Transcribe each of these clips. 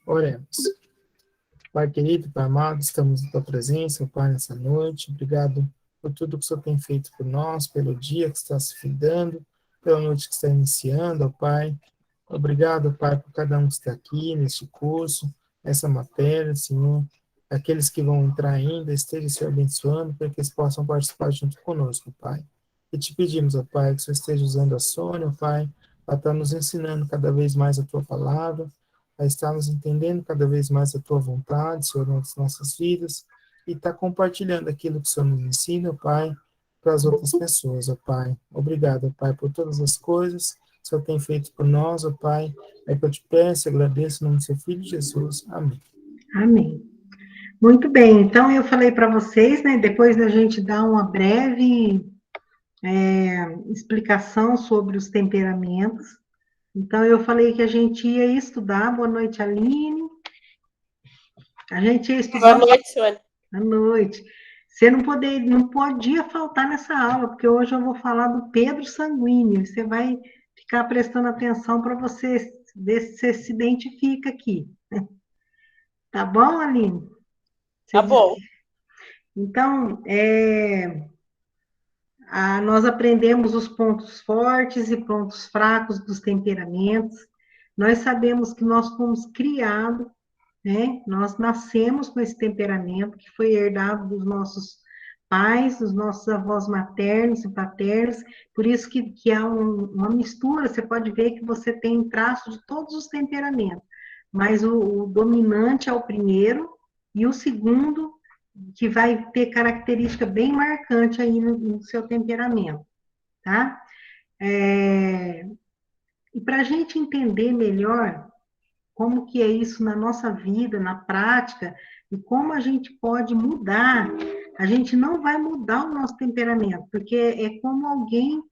Oremos. Pai querido, Pai amado, estamos na tua presença, Pai, nessa noite. Obrigado por tudo que o Senhor tem feito por nós, pelo dia que está se findando, pela noite que está iniciando, ó Pai. Obrigado, Pai, por cada um que está aqui neste curso, nessa matéria, Senhor. Aqueles que vão entrar ainda, esteja se abençoando para que eles possam participar junto conosco, Pai. E te pedimos, ó Pai, que o Senhor esteja usando a Sônia, ó Pai, para estar nos ensinando cada vez mais a tua palavra, a estarmos entendendo cada vez mais a tua vontade, Senhor, nas nossas vidas, e estar compartilhando aquilo que o Senhor nos ensina, ó Pai, para as outras pessoas, ó Pai. Obrigado, ó Pai, por todas as coisas que o Senhor tem feito por nós, ó Pai. É que eu te peço e agradeço em nome do seu Filho Jesus. Amém. Amém. Muito bem, então eu falei para vocês, né, depois da gente dar uma breve explicação sobre os temperamentos, então eu falei que a gente ia estudar, boa noite, Aline, a gente ia Boa estudar noite, Sônia. à noite. Você não podia faltar nessa aula, porque hoje eu vou falar do Pedro Sanguíneo, você vai ficar prestando atenção para você ver se você se identifica aqui. Tá bom, Aline? Tá bom. Então, nós aprendemos os pontos fortes e pontos fracos dos temperamentos. Nós sabemos que nós fomos criados, né? Nós nascemos com esse temperamento que foi herdado dos nossos pais, dos nossos avós maternos e paternos. Por isso que há uma mistura. Você pode ver que você tem traços de todos os temperamentos, mas o dominante é o primeiro e o segundo que vai ter característica bem marcante aí no seu temperamento, tá? E para a gente entender melhor como que é isso na nossa vida, na prática, e como a gente pode mudar, a gente não vai mudar o nosso temperamento, porque é como alguém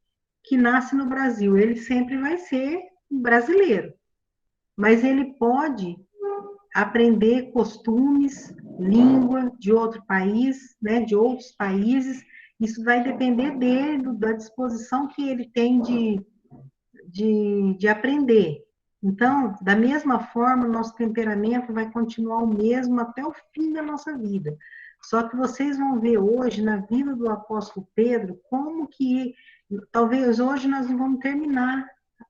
que nasce no Brasil, ele sempre vai ser um brasileiro, mas ele pode aprender costumes, língua de outro país, né, de outros países. Isso vai depender dele, da disposição que ele tem de aprender. Então, da mesma forma, o nosso temperamento vai continuar o mesmo até o fim da nossa vida. Só que vocês vão ver hoje, na vida do apóstolo Pedro, como que, talvez hoje nós não vamos terminar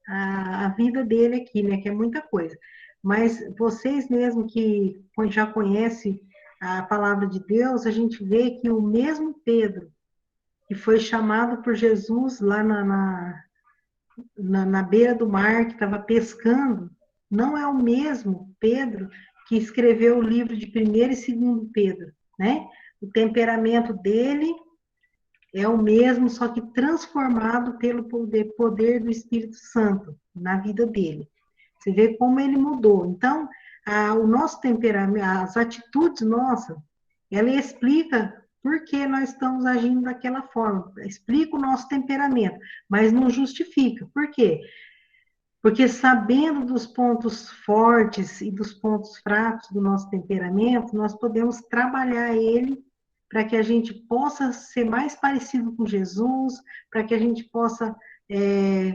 a vida dele aqui, né, que é muita coisa. Mas vocês mesmo que já conhecem a palavra de Deus, a gente vê que o mesmo Pedro, que foi chamado por Jesus lá na beira do mar, que estava pescando, não é o mesmo Pedro que escreveu o livro de 1º e 2º Pedro, né? O temperamento dele é o mesmo, só que transformado pelo poder do Espírito Santo na vida dele. Você vê como ele mudou. Então, o nosso temperamento, as atitudes nossas, ela explica por que nós estamos agindo daquela forma, explica o nosso temperamento, mas não justifica. Por quê? Porque sabendo dos pontos fortes e dos pontos fracos do nosso temperamento, nós podemos trabalhar ele para que a gente possa ser mais parecido com Jesus, para que a gente possa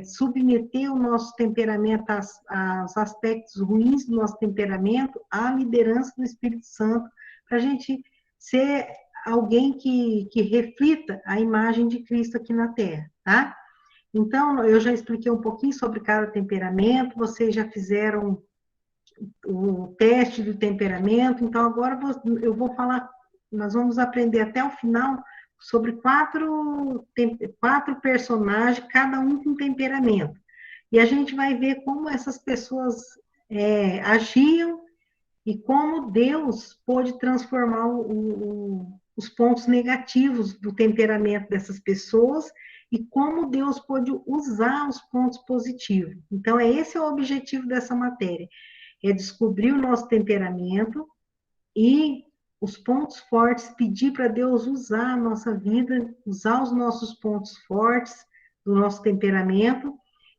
submeter o nosso temperamento aos aspectos ruins do nosso temperamento, à liderança do Espírito Santo, para a gente ser alguém que reflita a imagem de Cristo aqui na Terra, tá? Então, eu já expliquei um pouquinho sobre cada temperamento, vocês já fizeram o teste do temperamento, então agora eu vou falar, nós vamos aprender até o final sobre quatro personagens, cada um com temperamento. E a gente vai ver como essas pessoas agiam e como Deus pôde transformar os pontos negativos do temperamento dessas pessoas e como Deus pôde usar os pontos positivos. Então, esse é o objetivo dessa matéria, é descobrir o nosso temperamento e os pontos fortes, pedir para Deus usar a nossa vida, usar os nossos pontos fortes do nosso temperamento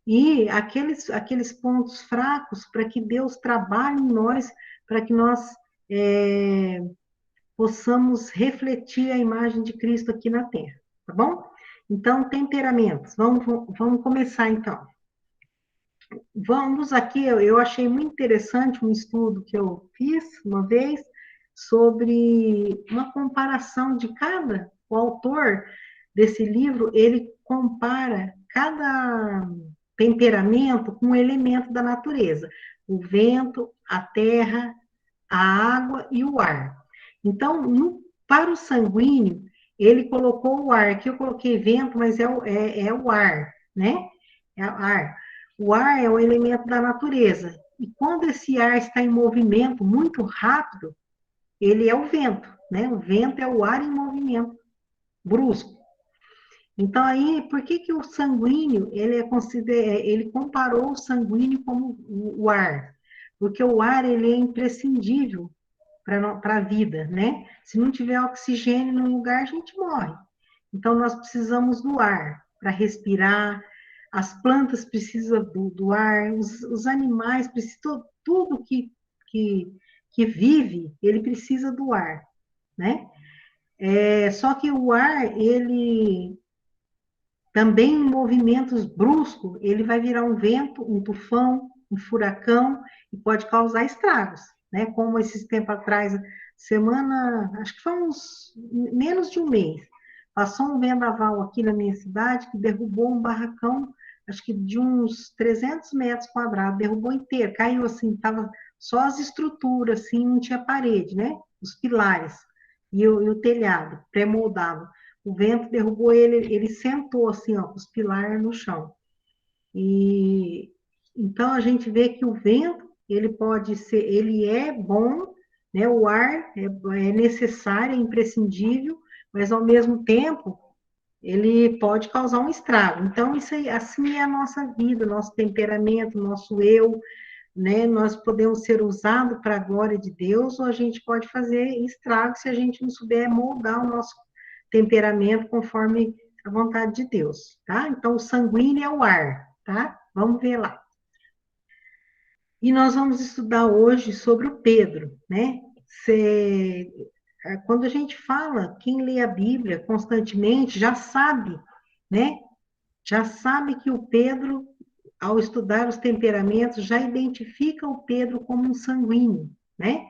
e aqueles pontos fracos para que Deus trabalhe em nós, para que nós possamos refletir a imagem de Cristo aqui na Terra, tá bom? Então, temperamentos. Vamos começar, então. Vamos aqui, eu achei muito interessante um estudo que eu fiz uma vez sobre uma comparação de cada, o autor desse livro, ele compara cada temperamento com um elemento da natureza, o vento, a terra, a água e o ar. Então, para o sanguíneo, ele colocou o ar, aqui eu coloquei vento, mas é o ar, né? É o ar. O ar é um elemento da natureza. E quando esse ar está em movimento muito rápido, ele é o vento, né? O vento é o ar em movimento brusco. Então, aí, por que o sanguíneo, ele comparou o sanguíneo como o ar? Porque o ar, ele é imprescindível para a vida, né? Se não tiver oxigênio no lugar, a gente morre. Então, nós precisamos do ar para respirar, as plantas precisam do ar, os animais precisam, tudo que vive, ele precisa do ar, né? Só que o ar, ele também em movimentos bruscos, ele vai virar um vento, um tufão, um furacão, e pode causar estragos, né? Como esses tempos atrás, semana, acho que foi uns menos de um mês, passou um vendaval aqui na minha cidade que derrubou um barracão, acho que de uns 300 metros quadrados, derrubou inteiro, caiu assim, estava só as estruturas, assim, não tinha parede, né? Os pilares e o telhado pré-moldado. O vento derrubou ele, ele sentou assim, ó, com os pilares no chão. E então a gente vê que o vento, ele pode ser, ele é bom, né? O ar é necessário, é imprescindível, mas ao mesmo tempo ele pode causar um estrago. Então isso aí, assim é a nossa vida, nosso temperamento, nosso eu, né? Nós podemos ser usados para a glória de Deus, ou a gente pode fazer estrago se a gente não souber moldar o nosso temperamento conforme a vontade de Deus, tá? Então, o sanguíneo é o ar, tá? Vamos ver lá. E nós vamos estudar hoje sobre o Pedro, né? Quando a gente fala, quem lê a Bíblia constantemente já sabe, né? Já sabe que o Pedro, ao estudar os temperamentos, já identifica o Pedro como um sanguíneo, né?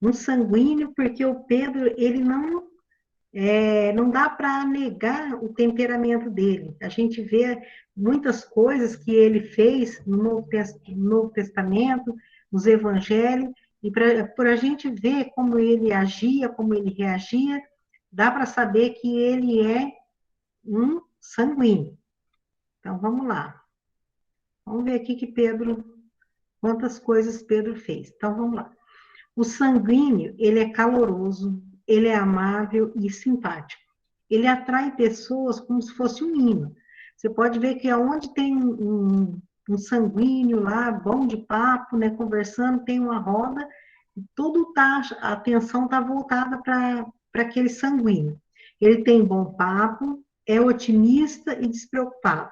Um sanguíneo, porque o Pedro, ele não dá para negar o temperamento dele. A gente vê muitas coisas que ele fez no Novo Testamento, nos Evangelhos, e por a gente ver como ele agia, como ele reagia, dá para saber que ele é um sanguíneo. Então, vamos lá. Vamos ver aqui que quantas coisas Pedro fez. Então, vamos lá. O sanguíneo, ele é caloroso, ele é amável e simpático. Ele atrai pessoas como se fosse um imã. Você pode ver que aonde tem um sanguíneo lá, bom de papo, né, conversando, tem uma roda, a atenção está voltada para aquele sanguíneo. Ele tem bom papo, é otimista e despreocupado.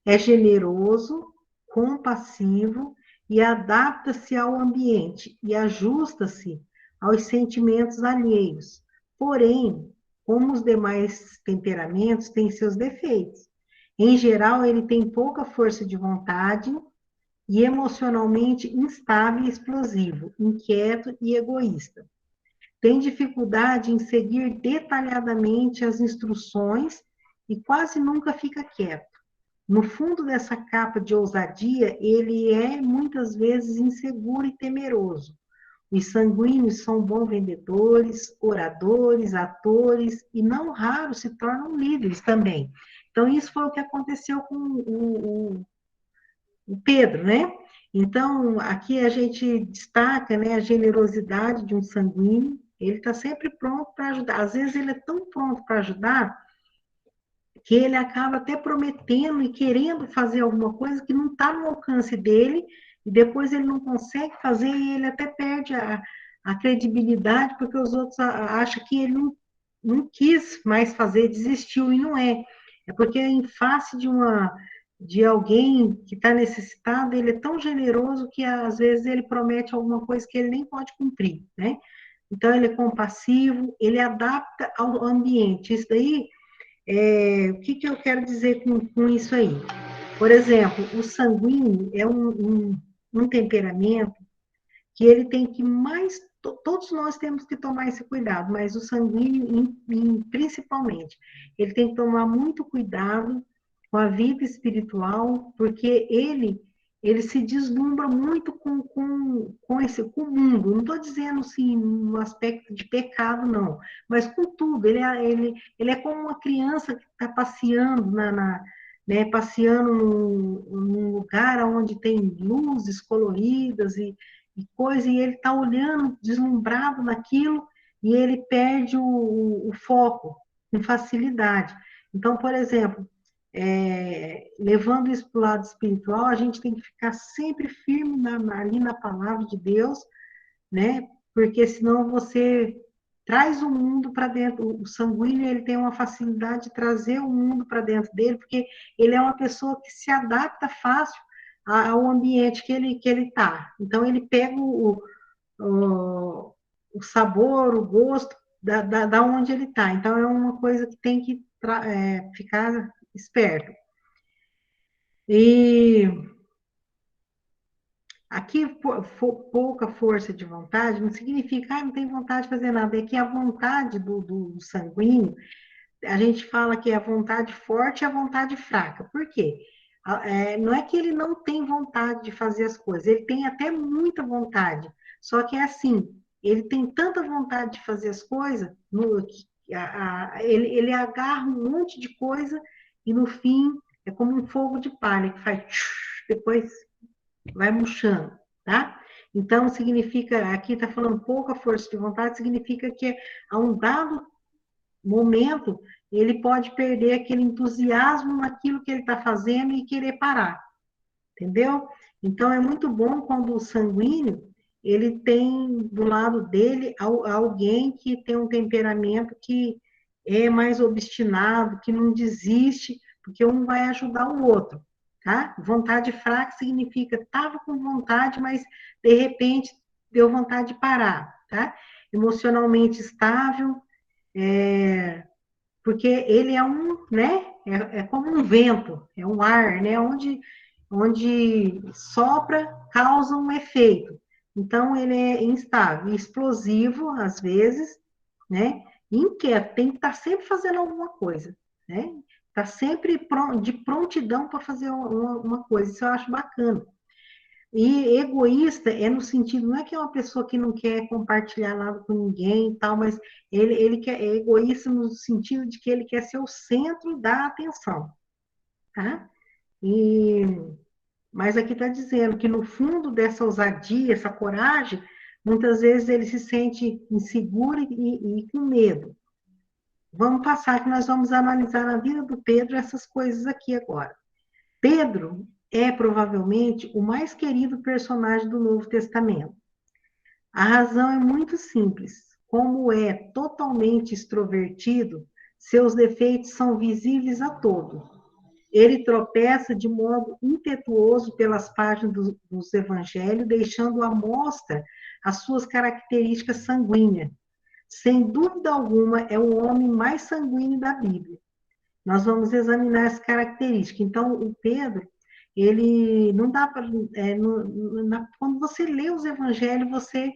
É generoso, compassivo e adapta-se ao ambiente e ajusta-se aos sentimentos alheios. Porém, como os demais temperamentos, tem seus defeitos. Em geral, ele tem pouca força de vontade e emocionalmente instável e explosivo, inquieto e egoísta. Tem dificuldade em seguir detalhadamente as instruções e quase nunca fica quieto. No fundo dessa capa de ousadia, ele é muitas vezes inseguro e temeroso. Os sanguíneos são bons vendedores, oradores, atores e não raros se tornam líderes também. Então, isso foi o que aconteceu com o Pedro, né? Então, aqui a gente destaca, né, a generosidade de um sanguíneo. Ele está sempre pronto para ajudar. Às vezes ele é tão pronto para ajudar que ele acaba até prometendo e querendo fazer alguma coisa que não está no alcance dele, e depois ele não consegue fazer e ele até perde a credibilidade, porque os outros acham que ele não quis mais fazer, desistiu, e não é. É porque em face de alguém que está necessitado, ele é tão generoso que às vezes ele promete alguma coisa que ele nem pode cumprir, né? Então ele é compassivo, ele adapta ao ambiente. Isso daí o que eu quero dizer com isso aí? Por exemplo, o sanguíneo é um temperamento que ele tem que mais, todos nós temos que tomar esse cuidado, mas o sanguíneo, principalmente, ele tem que tomar muito cuidado com a vida espiritual, porque ele se deslumbra muito com o mundo. Não estou dizendo assim no aspecto de pecado, não, mas com tudo. Ele é como uma criança que está passeando né, passeando num lugar onde tem luzes coloridas e coisa, e ele está olhando, deslumbrado naquilo, e ele perde o foco com facilidade. Então, por exemplo, levando isso para o lado espiritual, a gente tem que ficar sempre firme ali na palavra de Deus, né? Porque senão você traz o mundo para dentro. O sanguíneo, ele tem uma facilidade de trazer o mundo para dentro dele, porque ele é uma pessoa que se adapta fácil ao ambiente que ele está. Então, ele pega o sabor, o gosto da onde ele está. Então, é uma coisa que tem que ficar esperto. E aqui, pouca força de vontade não significa, não tem vontade de fazer nada. É que a vontade do sanguíneo, a gente fala que é a vontade forte e a vontade fraca. Por quê? Não é que ele não tem vontade de fazer as coisas, ele tem até muita vontade. Só que é assim, ele tem tanta vontade de fazer as coisas, ele agarra um monte de coisa e no fim é como um fogo de palha que faz depois vai murchando, tá? Então, significa, aqui está falando pouca força de vontade, significa que a um dado momento ele pode perder aquele entusiasmo naquilo que ele está fazendo e querer parar, entendeu? Então, é muito bom quando o sanguíneo, ele tem do lado dele alguém que tem um temperamento que é mais obstinado, que não desiste, porque um vai ajudar o outro, tá? Vontade fraca significa, estava com vontade, mas de repente deu vontade de parar, tá? Emocionalmente estável, porque ele é né? É como um vento, é um ar, né? Onde sopra, causa um efeito. Então, ele é instável, explosivo, às vezes, né? Inquieto, tem que estar sempre fazendo alguma coisa, né? Está sempre de prontidão para fazer uma coisa, isso eu acho bacana. E egoísta é no sentido, não é que é uma pessoa que não quer compartilhar nada com ninguém e tal, mas ele é egoísta no sentido de que ele quer ser o centro da atenção, tá? E, mas aqui está dizendo que no fundo dessa ousadia, essa coragem, muitas vezes ele se sente inseguro e com medo. Vamos passar que nós vamos analisar na vida do Pedro essas coisas aqui agora. Pedro é provavelmente o mais querido personagem do Novo Testamento. A razão é muito simples. Como é totalmente extrovertido, seus defeitos são visíveis a todos. Ele tropeça de modo impetuoso pelas páginas dos evangelhos, deixando à mostra as suas características sanguíneas. Sem dúvida alguma, é o homem mais sanguíneo da Bíblia. Nós vamos examinar essa característica. Então, o Pedro, ele não dá para. Quando você lê os evangelhos, você,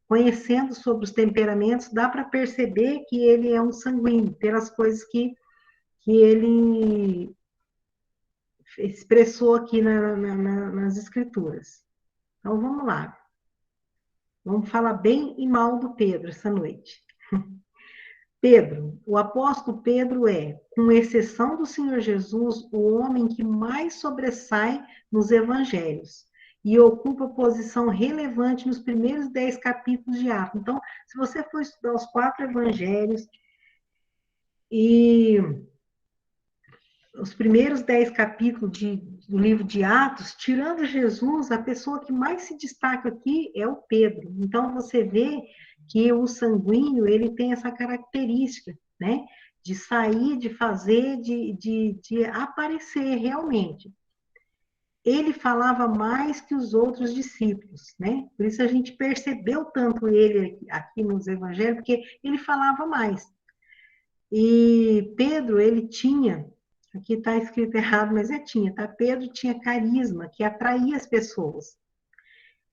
conhecendo sobre os temperamentos, dá para perceber que ele é um sanguíneo, pelas coisas que ele expressou aqui nas Escrituras. Então, vamos lá. Vamos falar bem e mal do Pedro essa noite. Pedro, o apóstolo Pedro é, com exceção do Senhor Jesus, o homem que mais sobressai nos evangelhos e ocupa posição relevante nos primeiros 10 capítulos de Atos. Então, se você for estudar os 4 evangelhos e os primeiros 10 capítulos do livro de Atos, tirando Jesus, a pessoa que mais se destaca aqui é o Pedro. Então, você vê que o sanguíneo, ele tem essa característica, né? De sair, de fazer, de aparecer realmente. Ele falava mais que os outros discípulos, né? Por isso a gente percebeu tanto ele aqui nos evangelhos, porque ele falava mais. E Pedro, ele tinha Aqui está escrito errado, mas tinha, tá? Pedro tinha carisma, que atraía as pessoas.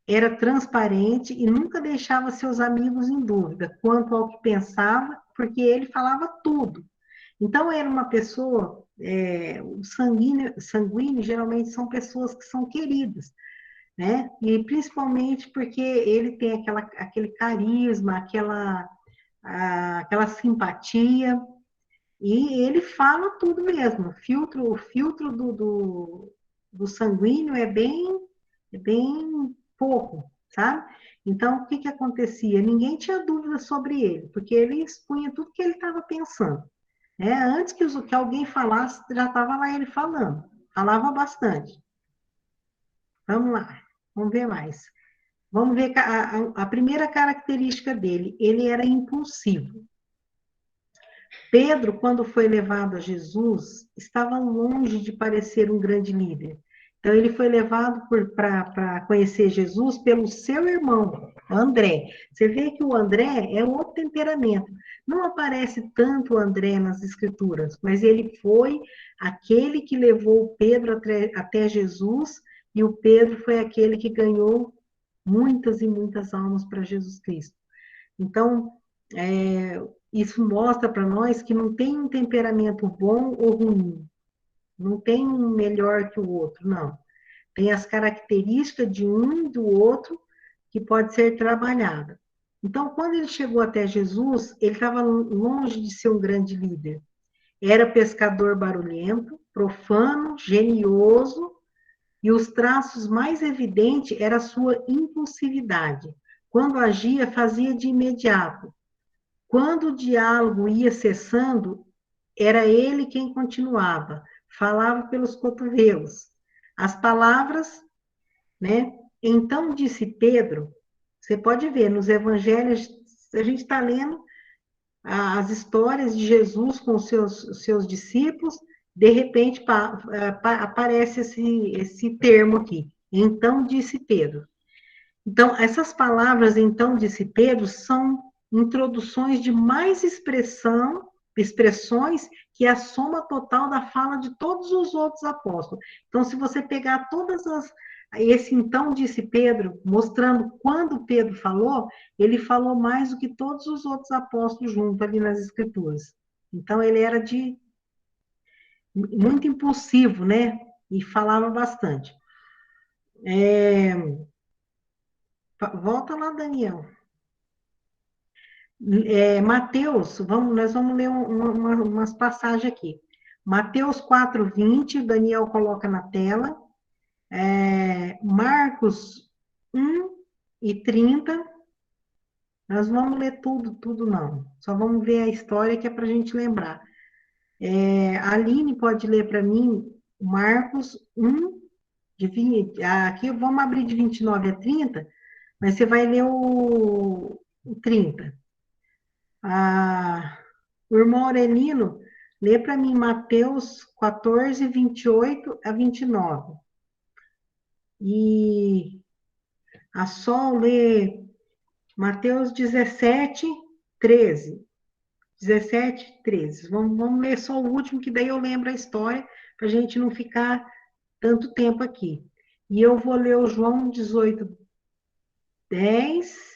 Era transparente e nunca deixava seus amigos em dúvida quanto ao que pensava, porque ele falava tudo. Então, era uma pessoa, o sanguíneo geralmente são pessoas que são queridas, né? E principalmente porque ele tem aquele carisma, aquela simpatia, e ele fala tudo mesmo. O filtro do sanguíneo é bem pouco, sabe? Então, o que acontecia? Ninguém tinha dúvida sobre ele, porque ele expunha tudo que ele estava pensando. Né? Antes que alguém falasse, já estava lá ele falando. Falava bastante. Vamos lá, vamos ver mais. Vamos ver a primeira característica dele. Ele era impulsivo. Pedro, quando foi levado a Jesus, estava longe de parecer um grande líder. Então, ele foi levado para conhecer Jesus pelo seu irmão, André. Você vê que o André é outro temperamento. Não aparece tanto o André nas Escrituras, mas ele foi aquele que levou Pedro até Jesus, e o Pedro foi aquele que ganhou muitas e muitas almas para Jesus Cristo. Então, isso mostra para nós que não tem um temperamento bom ou ruim. Não tem um melhor que o outro, não. Tem as características de um e do outro que pode ser trabalhada. Então, quando ele chegou até Jesus, ele estava longe de ser um grande líder. Era pescador barulhento, profano, genioso, e os traços mais evidentes era a sua impulsividade. Quando agia, fazia de imediato. Quando o diálogo ia cessando, era ele quem continuava, falava pelos cotovelos. As palavras, né? Então disse Pedro, você pode ver, nos evangelhos, a gente está lendo as histórias de Jesus com os seus discípulos, de repente aparece esse termo aqui. Então disse Pedro. Então, essas palavras, então, disse Pedro, são introduções de mais expressões que a soma total da fala de todos os outros apóstolos. Então, se você pegar esse então disse Pedro, mostrando quando Pedro falou, ele falou mais do que todos os outros apóstolos juntos ali nas Escrituras. Então, ele era muito impulsivo, né? E falava bastante. Volta lá, Daniel. Mateus, nós vamos ler umas passagens aqui. Mateus 4:20, Daniel coloca na tela. Marcos 1:30. Nós vamos ler tudo não. Só vamos ver a história que é para a gente lembrar. A Aline pode ler para mim Marcos 1, aqui vamos abrir de 29 a 30, mas você vai ler o 30. O irmão Aurelino, lê para mim Mateus 14, 28 a 29. E a Sol lê Mateus 17, 13. 17, 13. Vamos ler só o último, que daí eu lembro a história, para a gente não ficar tanto tempo aqui. E eu vou ler o João 18, 10.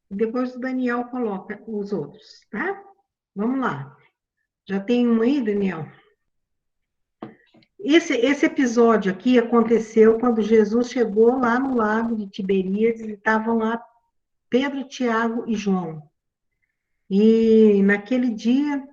Depois o Daniel coloca os outros, tá? Vamos lá. Já tem um aí, Daniel? Esse episódio aqui aconteceu quando Jesus chegou lá no lago de Tiberíades e estavam lá Pedro, Tiago e João. E naquele dia,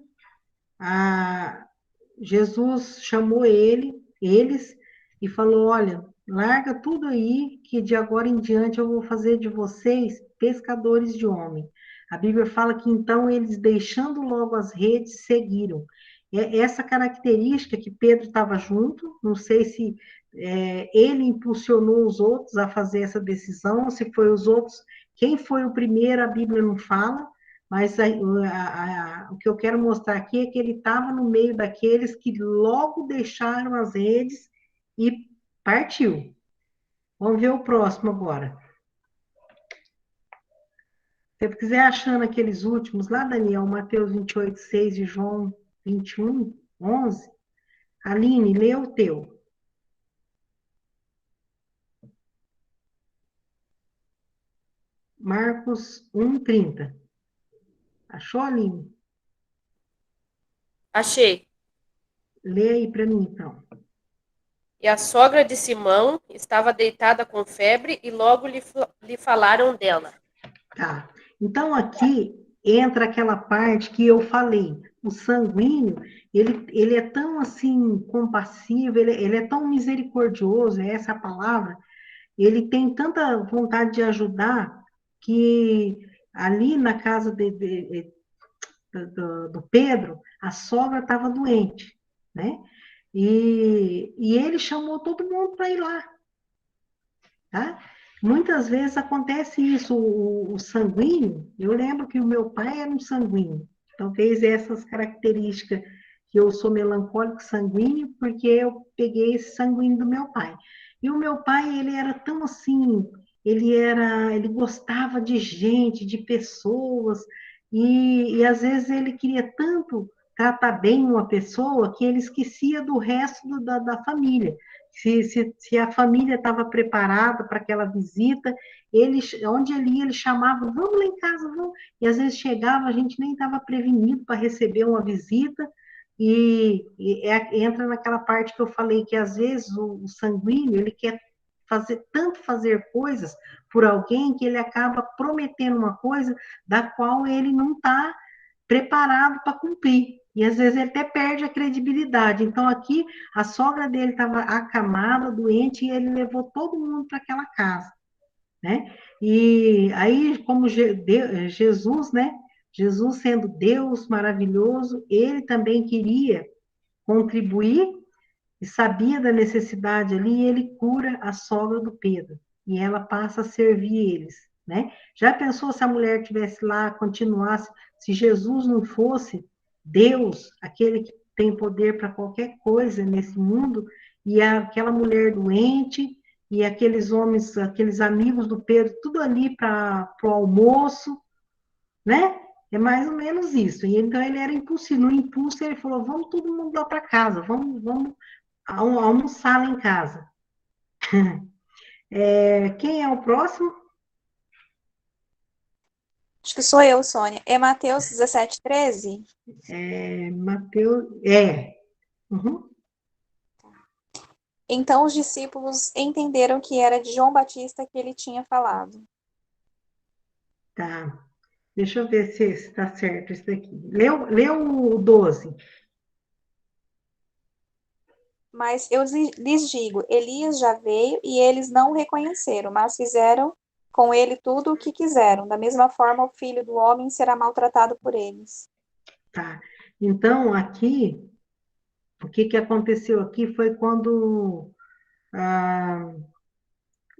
Jesus chamou eles e falou: olha, larga tudo aí, que de agora em diante eu vou fazer de vocês pescadores de homem. A Bíblia fala que então eles, deixando logo as redes, seguiram. Essa característica que Pedro estava junto, não sei se ele impulsionou os outros a fazer essa decisão, se foi os outros, quem foi o primeiro, a Bíblia não fala, mas o que eu quero mostrar aqui é que ele estava no meio daqueles que logo deixaram as redes e partiu. Vamos ver o próximo agora. Se você quiser achando aqueles últimos lá, Daniel, Mateus 28, 6 e João 21, 11. Aline, lê o teu. Marcos 1, 30. Achou, Aline? Achei. Lê aí para mim, então. E a sogra de Simão estava deitada com febre e logo lhe falaram dela. Tá. Então, aqui entra aquela parte que eu falei. O sanguíneo, ele é tão, assim, compassivo, ele é tão misericordioso, é essa a palavra. Ele tem tanta vontade de ajudar que ali na casa do Pedro, a sogra estava doente, né? E ele chamou todo mundo para ir lá, tá? Muitas vezes acontece isso, o sanguíneo, eu lembro que o meu pai era um sanguíneo, talvez essas características, que eu sou melancólico sanguíneo, porque eu peguei esse sanguíneo do meu pai. E o meu pai, ele era tão assim, ele gostava de gente, de pessoas, e às vezes ele queria tanto tratar bem uma pessoa que ele esquecia do resto da família. Se a família estava preparada para aquela visita, onde ele ia, ele chamava, vamos lá em casa, vamos. E às vezes chegava, a gente nem estava prevenido para receber uma visita, entra naquela parte que eu falei, que às vezes o sanguíneo, ele quer fazer coisas por alguém que ele acaba prometendo uma coisa da qual ele não está preparado para cumprir. E às vezes ele até perde a credibilidade. Então, aqui, a sogra dele estava acamada, doente, e ele levou todo mundo para aquela casa, né? E aí, como Jesus, né? Jesus sendo Deus maravilhoso, ele também queria contribuir e sabia da necessidade ali, e ele cura a sogra do Pedro. E ela passa a servir eles, né? Já pensou se a mulher tivesse lá, continuasse, se Jesus não fosse Deus, aquele que tem poder para qualquer coisa nesse mundo, e aquela mulher doente, e aqueles homens, aqueles amigos do Pedro, tudo ali para o almoço, né? É mais ou menos isso. E então ele era impulsivo. No impulso, ele falou: vamos todo mundo lá para casa, vamos almoçar lá em casa. Quem é o próximo? Acho que sou eu, Sônia. É Mateus 17, 13? Mateus. Uhum. Então os discípulos entenderam que era de João Batista que ele tinha falado. Tá. Deixa eu ver se está certo isso daqui. Leu o 12. Mas eu lhes digo, Elias já veio e eles não o reconheceram, mas fizeram com ele tudo o que quiseram. Da mesma forma, o filho do homem será maltratado por eles. Tá. Então, aqui, o que aconteceu aqui foi quando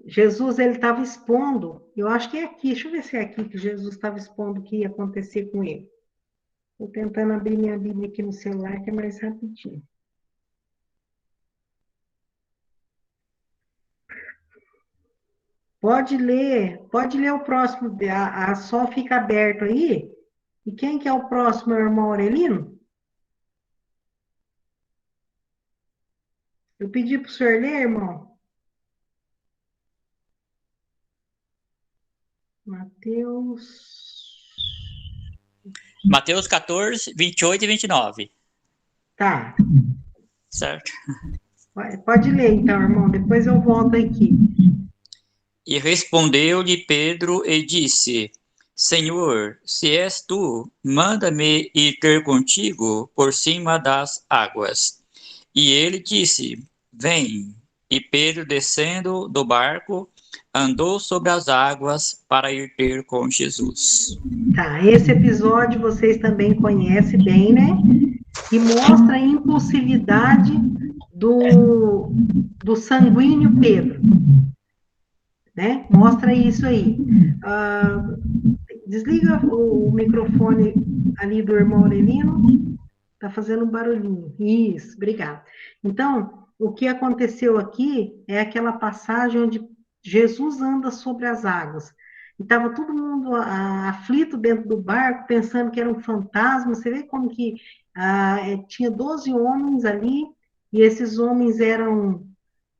Jesus ele estava expondo, eu acho que é aqui, deixa eu ver se é aqui que Jesus estava expondo o que ia acontecer com ele. Estou tentando abrir minha Bíblia aqui no celular, que é mais rapidinho. Pode ler o próximo, a só fica aberto aí. E quem que é o próximo, irmão Aurelino? Eu pedi para o senhor ler, irmão. Mateus 14, 28 e 29. Tá. Certo? Pode ler, então, irmão. Depois eu volto aqui. E respondeu-lhe Pedro e disse: Senhor, se és tu, manda-me ir ter contigo por cima das águas. E ele disse: Vem. E Pedro, descendo do barco, andou sobre as águas para ir ter com Jesus. Tá, esse episódio vocês também conhecem bem, né? Que mostra a impulsividade do sanguíneo Pedro, né? Mostra isso aí. Desliga o microfone ali do irmão Aurelino. Tá fazendo um barulhinho. Isso, obrigada. Então, o que aconteceu aqui é aquela passagem onde Jesus anda sobre as águas. E estava todo mundo aflito dentro do barco, pensando que era um fantasma. Você vê como que tinha 12 homens ali, e esses homens eram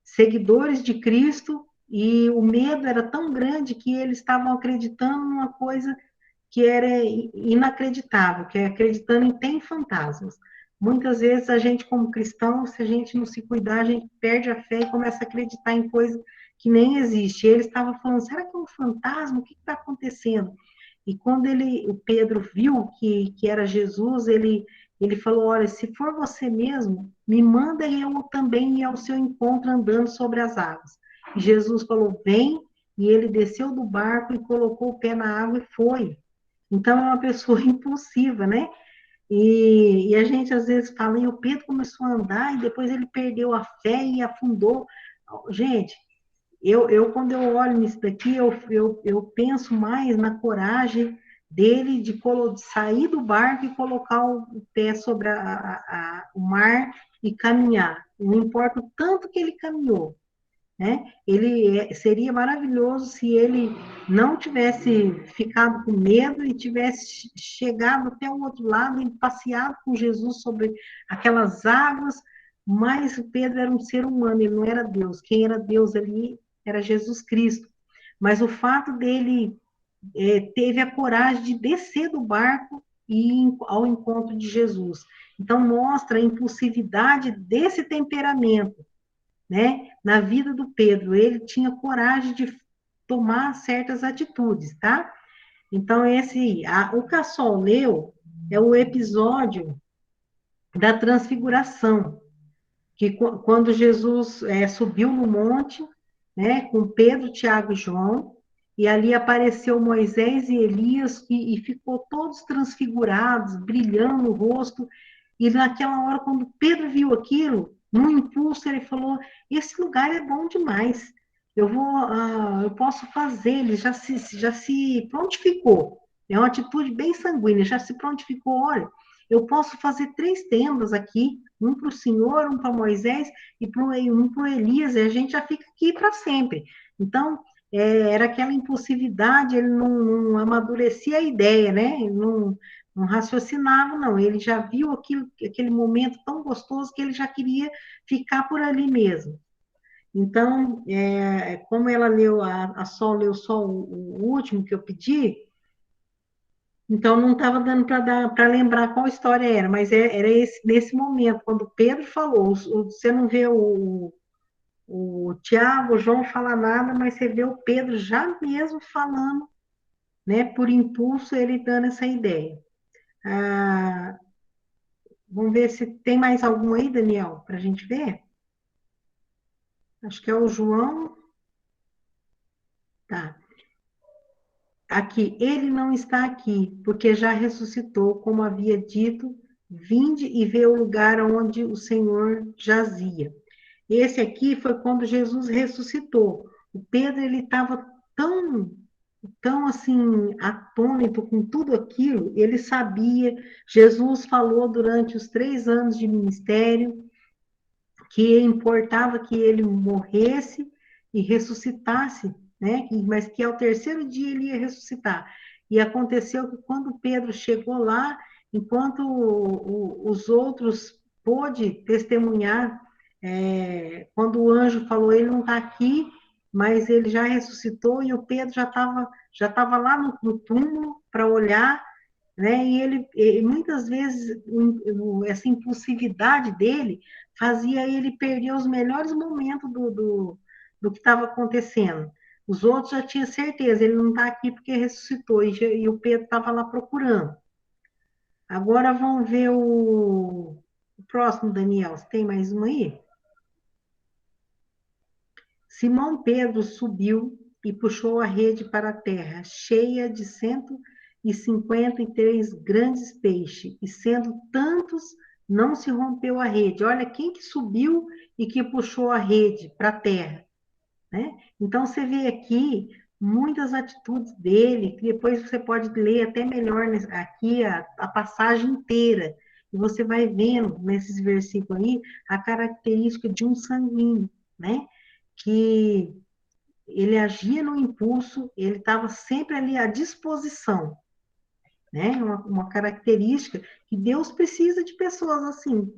seguidores de Cristo, e o medo era tão grande que eles estavam acreditando numa coisa que era inacreditável, que é acreditando em tem fantasmas. Muitas vezes a gente, como cristão, se a gente não se cuidar, a gente perde a fé e começa a acreditar em coisa que nem existe. Ele estava falando, será que é um fantasma? O que está acontecendo? E quando o Pedro viu que era Jesus, ele falou, olha, se for você mesmo, me manda eu também ir ao seu encontro andando sobre as águas. E Jesus falou, vem, e ele desceu do barco e colocou o pé na água e foi. Então, é uma pessoa impulsiva, né? E a gente às vezes fala, e o Pedro começou a andar e depois ele perdeu a fé e afundou. Gente, quando eu olho nisso daqui, eu penso mais na coragem dele de sair do barco e colocar o pé sobre o mar e caminhar. Não importa o tanto que ele caminhou, né? Seria maravilhoso se ele não tivesse ficado com medo e tivesse chegado até o outro lado e passeado com Jesus sobre aquelas águas, mas o Pedro era um ser humano, ele não era Deus. Quem era Deus ali era Jesus Cristo. Mas o fato dele teve a coragem de descer do barco e ir ao encontro de Jesus. Então, mostra a impulsividade desse temperamento, né? Na vida do Pedro, ele tinha coragem de tomar certas atitudes, tá? Então, o que a Sol leu é o episódio da transfiguração, que quando Jesus subiu no monte, né, com Pedro, Tiago e João, e ali apareceu Moisés e Elias, e ficou todos transfigurados, brilhando o rosto, e naquela hora, quando Pedro viu aquilo, num impulso, ele falou, esse lugar é bom demais, eu posso fazer, ele já se prontificou, é uma atitude bem sanguínea, já se prontificou, olha, eu posso fazer 3 tendas aqui, um para o Senhor, um para Moisés e um para o Elias, e a gente já fica aqui para sempre. Então, era aquela impulsividade, ele não amadurecia a ideia, né? Ele não raciocinava, não. Ele já viu aquele momento tão gostoso que ele já queria ficar por ali mesmo. Então, como ela leu, a Sol leu só o último que eu pedi, então não estava dando para lembrar qual história era, mas era nesse momento, quando Pedro falou, você não vê o Tiago, o João falar nada, mas você vê o Pedro já mesmo falando, né, por impulso, ele dando essa ideia. Vamos ver se tem mais algum aí, Daniel, para a gente ver? Acho que é o João. Tá. Aqui, ele não está aqui, porque já ressuscitou, como havia dito, vinde e vê o lugar onde o Senhor jazia. Esse aqui foi quando Jesus ressuscitou. O Pedro, ele estava tão assim, atônito com tudo aquilo, ele sabia, Jesus falou durante os 3 anos de ministério, que importava que ele morresse e ressuscitasse, né? Mas que ao 3º dia ele ia ressuscitar. E aconteceu que quando Pedro chegou lá, enquanto os outros pôde testemunhar, quando o anjo falou, ele não está aqui, mas ele já ressuscitou, e o Pedro já tava lá no túmulo para olhar, né? E muitas vezes essa impulsividade dele fazia ele perder os melhores momentos do que estava acontecendo. Os outros já tinham certeza, ele não está aqui porque ressuscitou, e o Pedro estava lá procurando. Agora vamos ver o próximo, Daniel. Você tem mais um aí? Simão Pedro subiu e puxou a rede para a terra, cheia de 153 grandes peixes, e sendo tantos, não se rompeu a rede. Olha quem que subiu e que puxou a rede para a terra, né? Então, você vê aqui muitas atitudes dele, que depois você pode ler até melhor aqui a passagem inteira, e você vai vendo nesses versículos aí a característica de um sanguíneo, né? Que ele agia no impulso, ele estava sempre ali à disposição. né? Uma característica que Deus precisa de pessoas assim.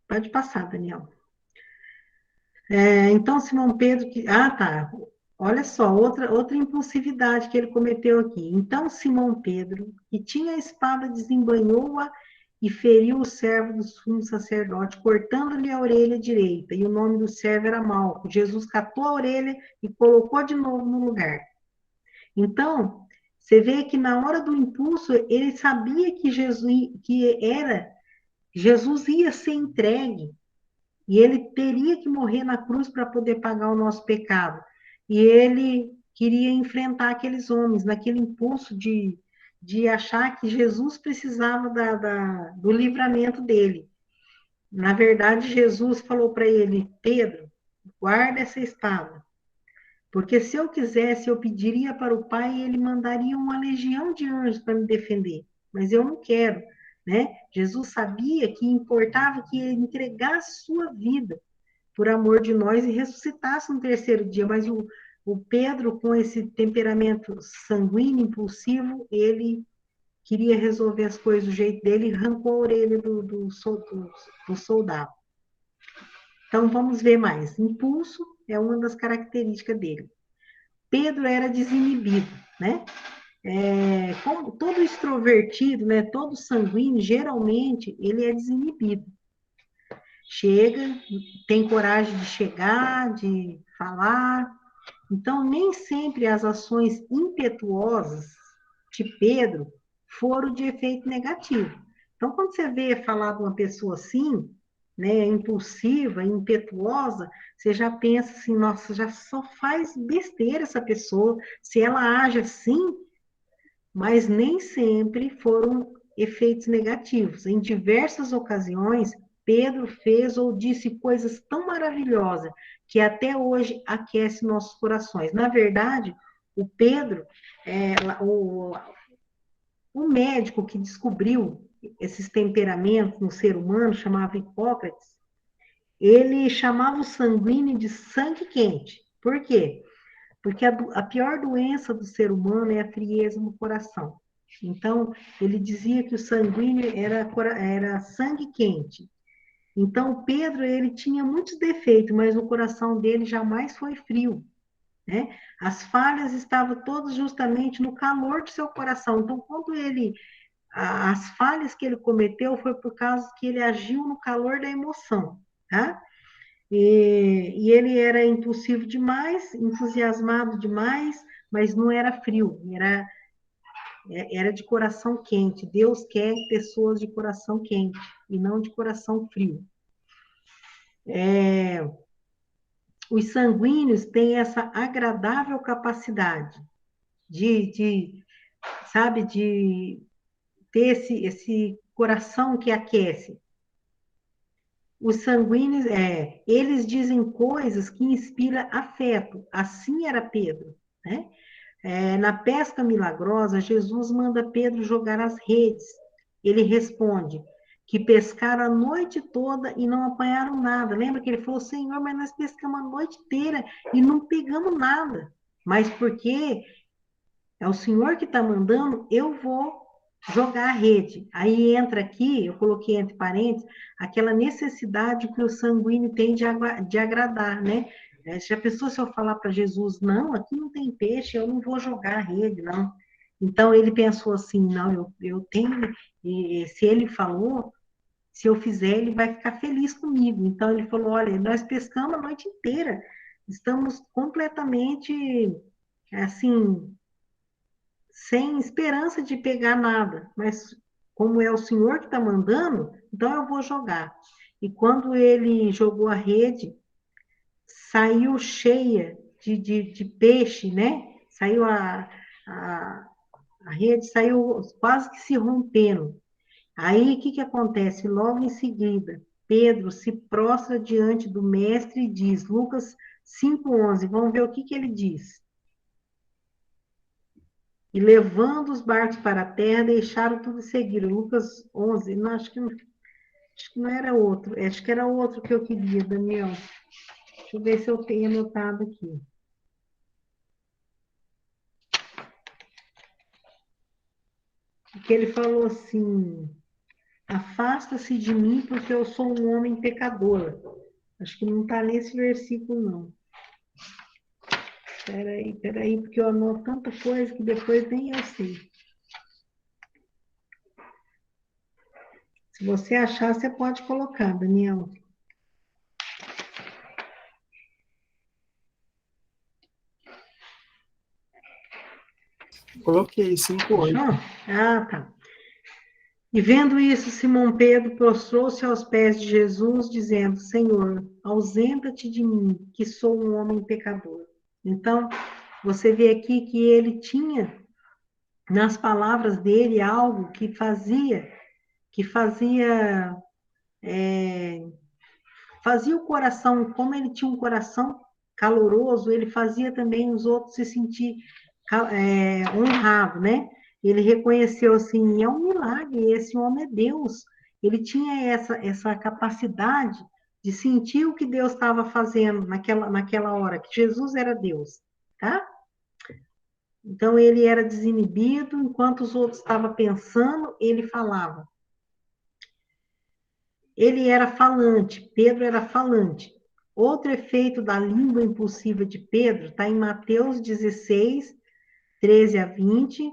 Pode passar, Daniel. Então, Simão Pedro, tá. Olha só, outra impulsividade que ele cometeu aqui. Então, Simão Pedro, que tinha a espada, desembainhou-a e feriu o servo do sumo sacerdote, cortando-lhe a orelha direita. E o nome do servo era Malco. Jesus catou a orelha e colocou de novo no lugar. Então, você vê que na hora do impulso, ele sabia que Jesus ia ser entregue. E ele teria que morrer na cruz para poder pagar o nosso pecado. E ele queria enfrentar aqueles homens, naquele impulso de achar que Jesus precisava do livramento dele. Na verdade, Jesus falou para ele: Pedro, guarda essa espada. Porque se eu quisesse, eu pediria para o Pai e ele mandaria uma legião de anjos para me defender. Mas eu não quero, né? Jesus sabia que importava que ele entregasse sua vida por amor de nós e ressuscitasse no terceiro dia. Mas o Pedro, com esse temperamento sanguíneo, impulsivo, ele queria resolver as coisas do jeito dele e arrancou a orelha do soldado. Então, vamos ver mais. Impulso é uma das características dele. Pedro era desinibido, né? Como todo extrovertido, né? Todo sanguíneo, geralmente, ele é desinibido. Chega, tem coragem de chegar, de falar. Então, nem sempre as ações impetuosas de Pedro foram de efeito negativo. Então, quando você vê falar de uma pessoa assim, né, impulsiva, impetuosa, você já pensa assim, nossa, já só faz besteira essa pessoa, se ela age assim, mas nem sempre foram efeitos negativos. Em diversas ocasiões, Pedro fez ou disse coisas tão maravilhosas que até hoje aquece nossos corações. Na verdade, o Pedro, o médico que descobriu esses temperamentos no ser humano, chamava Hipócrates, ele chamava o sanguíneo de sangue quente. Por quê? Porque a pior doença do ser humano é a frieza no coração. Então, ele dizia que o sanguíneo era sangue quente. Então, Pedro, ele tinha muitos defeitos, mas o coração dele jamais foi frio, né? As falhas estavam todas justamente no calor do seu coração. Então, as falhas que ele cometeu foi por causa que ele agiu no calor da emoção, tá? E ele era impulsivo demais, entusiasmado demais, mas não era frio, era de coração quente. Deus quer pessoas de coração quente e não de coração frio. Os sanguíneos têm essa agradável capacidade sabe, de ter esse coração que aquece. Os sanguíneos, eles dizem coisas que inspiram afeto. Assim era Pedro, né? Na pesca milagrosa, Jesus manda Pedro jogar as redes. Ele responde que pescaram a noite toda e não apanharam nada. Lembra que ele falou, Senhor, mas nós pescamos a noite inteira e não pegamos nada. Mas porque é o Senhor que está mandando, eu vou jogar a rede. Aí entra aqui, eu coloquei entre parênteses, aquela necessidade que o sanguíneo tem de agradar, né? Se a pessoa, se eu falar para Jesus, não, aqui não tem peixe, eu não vou jogar a rede, não. Então, ele pensou assim, não, eu tenho, e se ele falou, se eu fizer, ele vai ficar feliz comigo. Então, ele falou, olha, nós pescamos a noite inteira, estamos completamente, assim, sem esperança de pegar nada, mas como é o Senhor que está mandando, então eu vou jogar. E quando ele jogou a rede, saiu cheia de peixe, né? Saiu a, a rede, saiu quase que se rompendo. Aí o que acontece? Logo em seguida, Pedro se prostra diante do mestre e diz, Lucas 5:11, vamos ver o que ele diz. E levando os barcos para a terra, deixaram tudo e seguiram. Lucas 11, não, acho que não era outro, acho que era outro que eu queria, Daniel. Deixa eu ver se eu tenho anotado aqui. que ele falou assim: afasta-se de mim, porque eu sou um homem pecador. Acho que não está nesse versículo, não. Peraí, porque eu anoto tanta coisa que depois nem eu sei. Se você achar, você pode colocar, Daniel. Coloquei 5:8. Ah, tá. E vendo isso, Simão Pedro prostrou-se aos pés de Jesus, dizendo: Senhor, ausenta-te de mim, que sou um homem pecador. Então, você vê aqui que ele tinha nas palavras dele algo que fazia o coração, como ele tinha um coração caloroso, ele fazia também os outros se sentir honrado, né? Ele reconheceu assim, é um milagre, esse homem é Deus. Ele tinha essa capacidade de sentir o que Deus estava fazendo naquela hora, que Jesus era Deus, tá? Então ele era desinibido, enquanto os outros estavam pensando, ele falava. Ele era falante, Pedro era falante. Outro efeito da língua impulsiva de Pedro está em Mateus 16, 13 a 20.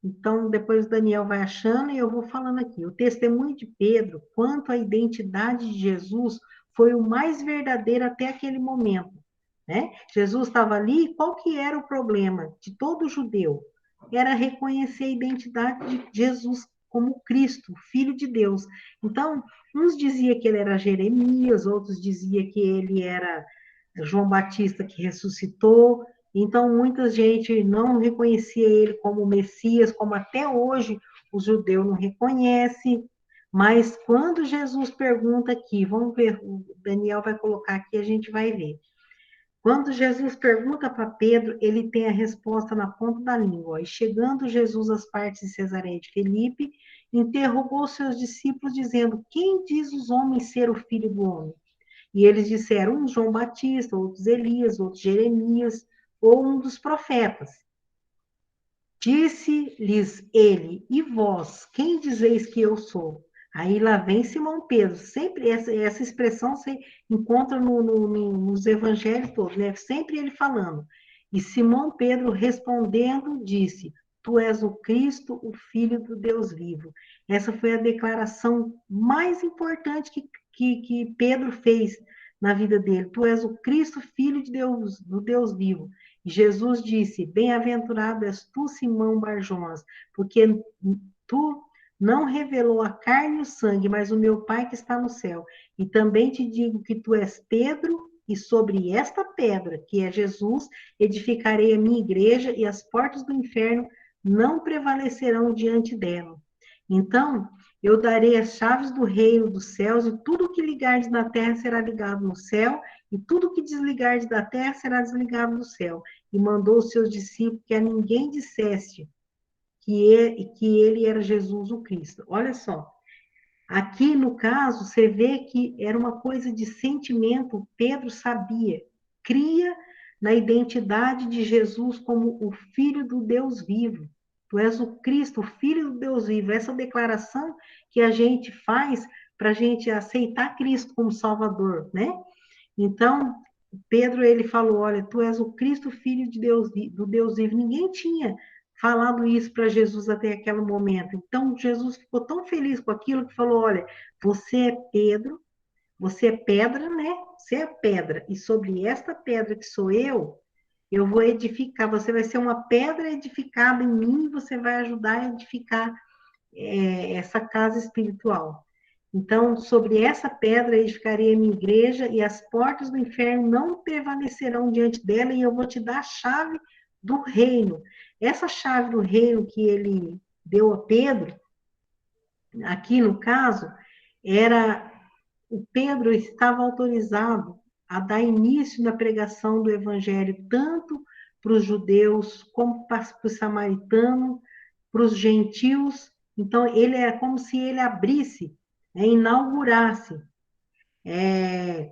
Então, depois o Daniel vai achando e eu vou falando aqui. O testemunho de Pedro quanto à identidade de Jesus foi o mais verdadeiro até aquele momento. Né? Jesus estava ali, e qual que era o problema de todo judeu? Era reconhecer a identidade de Jesus como Cristo, Filho de Deus. Então, uns diziam que ele era Jeremias, outros diziam que ele era João Batista que ressuscitou. Então, muita gente não reconhecia ele como Messias, como até hoje o judeu não reconhece. Mas quando Jesus pergunta aqui, vamos ver, o Daniel vai colocar aqui, a gente vai ver. Quando Jesus pergunta para Pedro, ele tem a resposta na ponta da língua. E chegando Jesus às partes de Cesareia de Filipe, interrogou seus discípulos, dizendo: Quem diz os homens ser o filho do homem? E eles disseram: uns João Batista, outros Elias, outros Jeremias, ou um dos profetas. Disse-lhes ele: E vós, quem dizeis que eu sou? Aí lá vem Simão Pedro. Sempre essa expressão você encontra nos evangelhos todos, né? Sempre ele falando. E Simão Pedro respondendo disse: Tu és o Cristo, o Filho do Deus vivo. Essa foi a declaração mais importante que Pedro fez na vida dele. Tu és o Cristo, Filho de Deus, do Deus vivo. Jesus disse: Bem-aventurado és tu, Simão Barjonas, porque tu não revelou a carne e o sangue, mas o meu Pai que está no céu. E também te digo que tu és Pedro, e sobre esta pedra, que é Jesus, edificarei a minha igreja, e as portas do inferno não prevalecerão diante dela. Então, eu darei as chaves do reino dos céus, e tudo que ligares na terra será ligado no céu, e tudo que desligares da terra será desligado do céu. E mandou os seus discípulos que a ninguém dissesse que ele era Jesus o Cristo. Olha só, aqui no caso, você vê que era uma coisa de sentimento, Pedro sabia, cria na identidade de Jesus como o Filho do Deus vivo. Tu és o Cristo, o Filho do Deus vivo. Essa declaração que a gente faz para a gente aceitar Cristo como Salvador, né? Então, Pedro, ele falou, olha, tu és o Cristo, Filho de Deus, do Deus vivo. Ninguém tinha falado isso para Jesus até aquele momento. Então, Jesus ficou tão feliz com aquilo que falou, olha, você é Pedro, você é pedra, né? Você é pedra. E sobre esta pedra que sou eu vou edificar. Você vai ser uma pedra edificada em mim, e você vai ajudar a edificar essa casa espiritual. Então, sobre essa pedra edificarei a minha igreja, e as portas do inferno não prevalecerão diante dela, e eu vou te dar a chave do reino. Essa chave do reino que ele deu a Pedro, aqui no caso, era o Pedro estava autorizado a dar início na pregação do evangelho, tanto para os judeus, como para os samaritanos, para os gentios. Então, ele é como se ele abrisse, inaugurasse.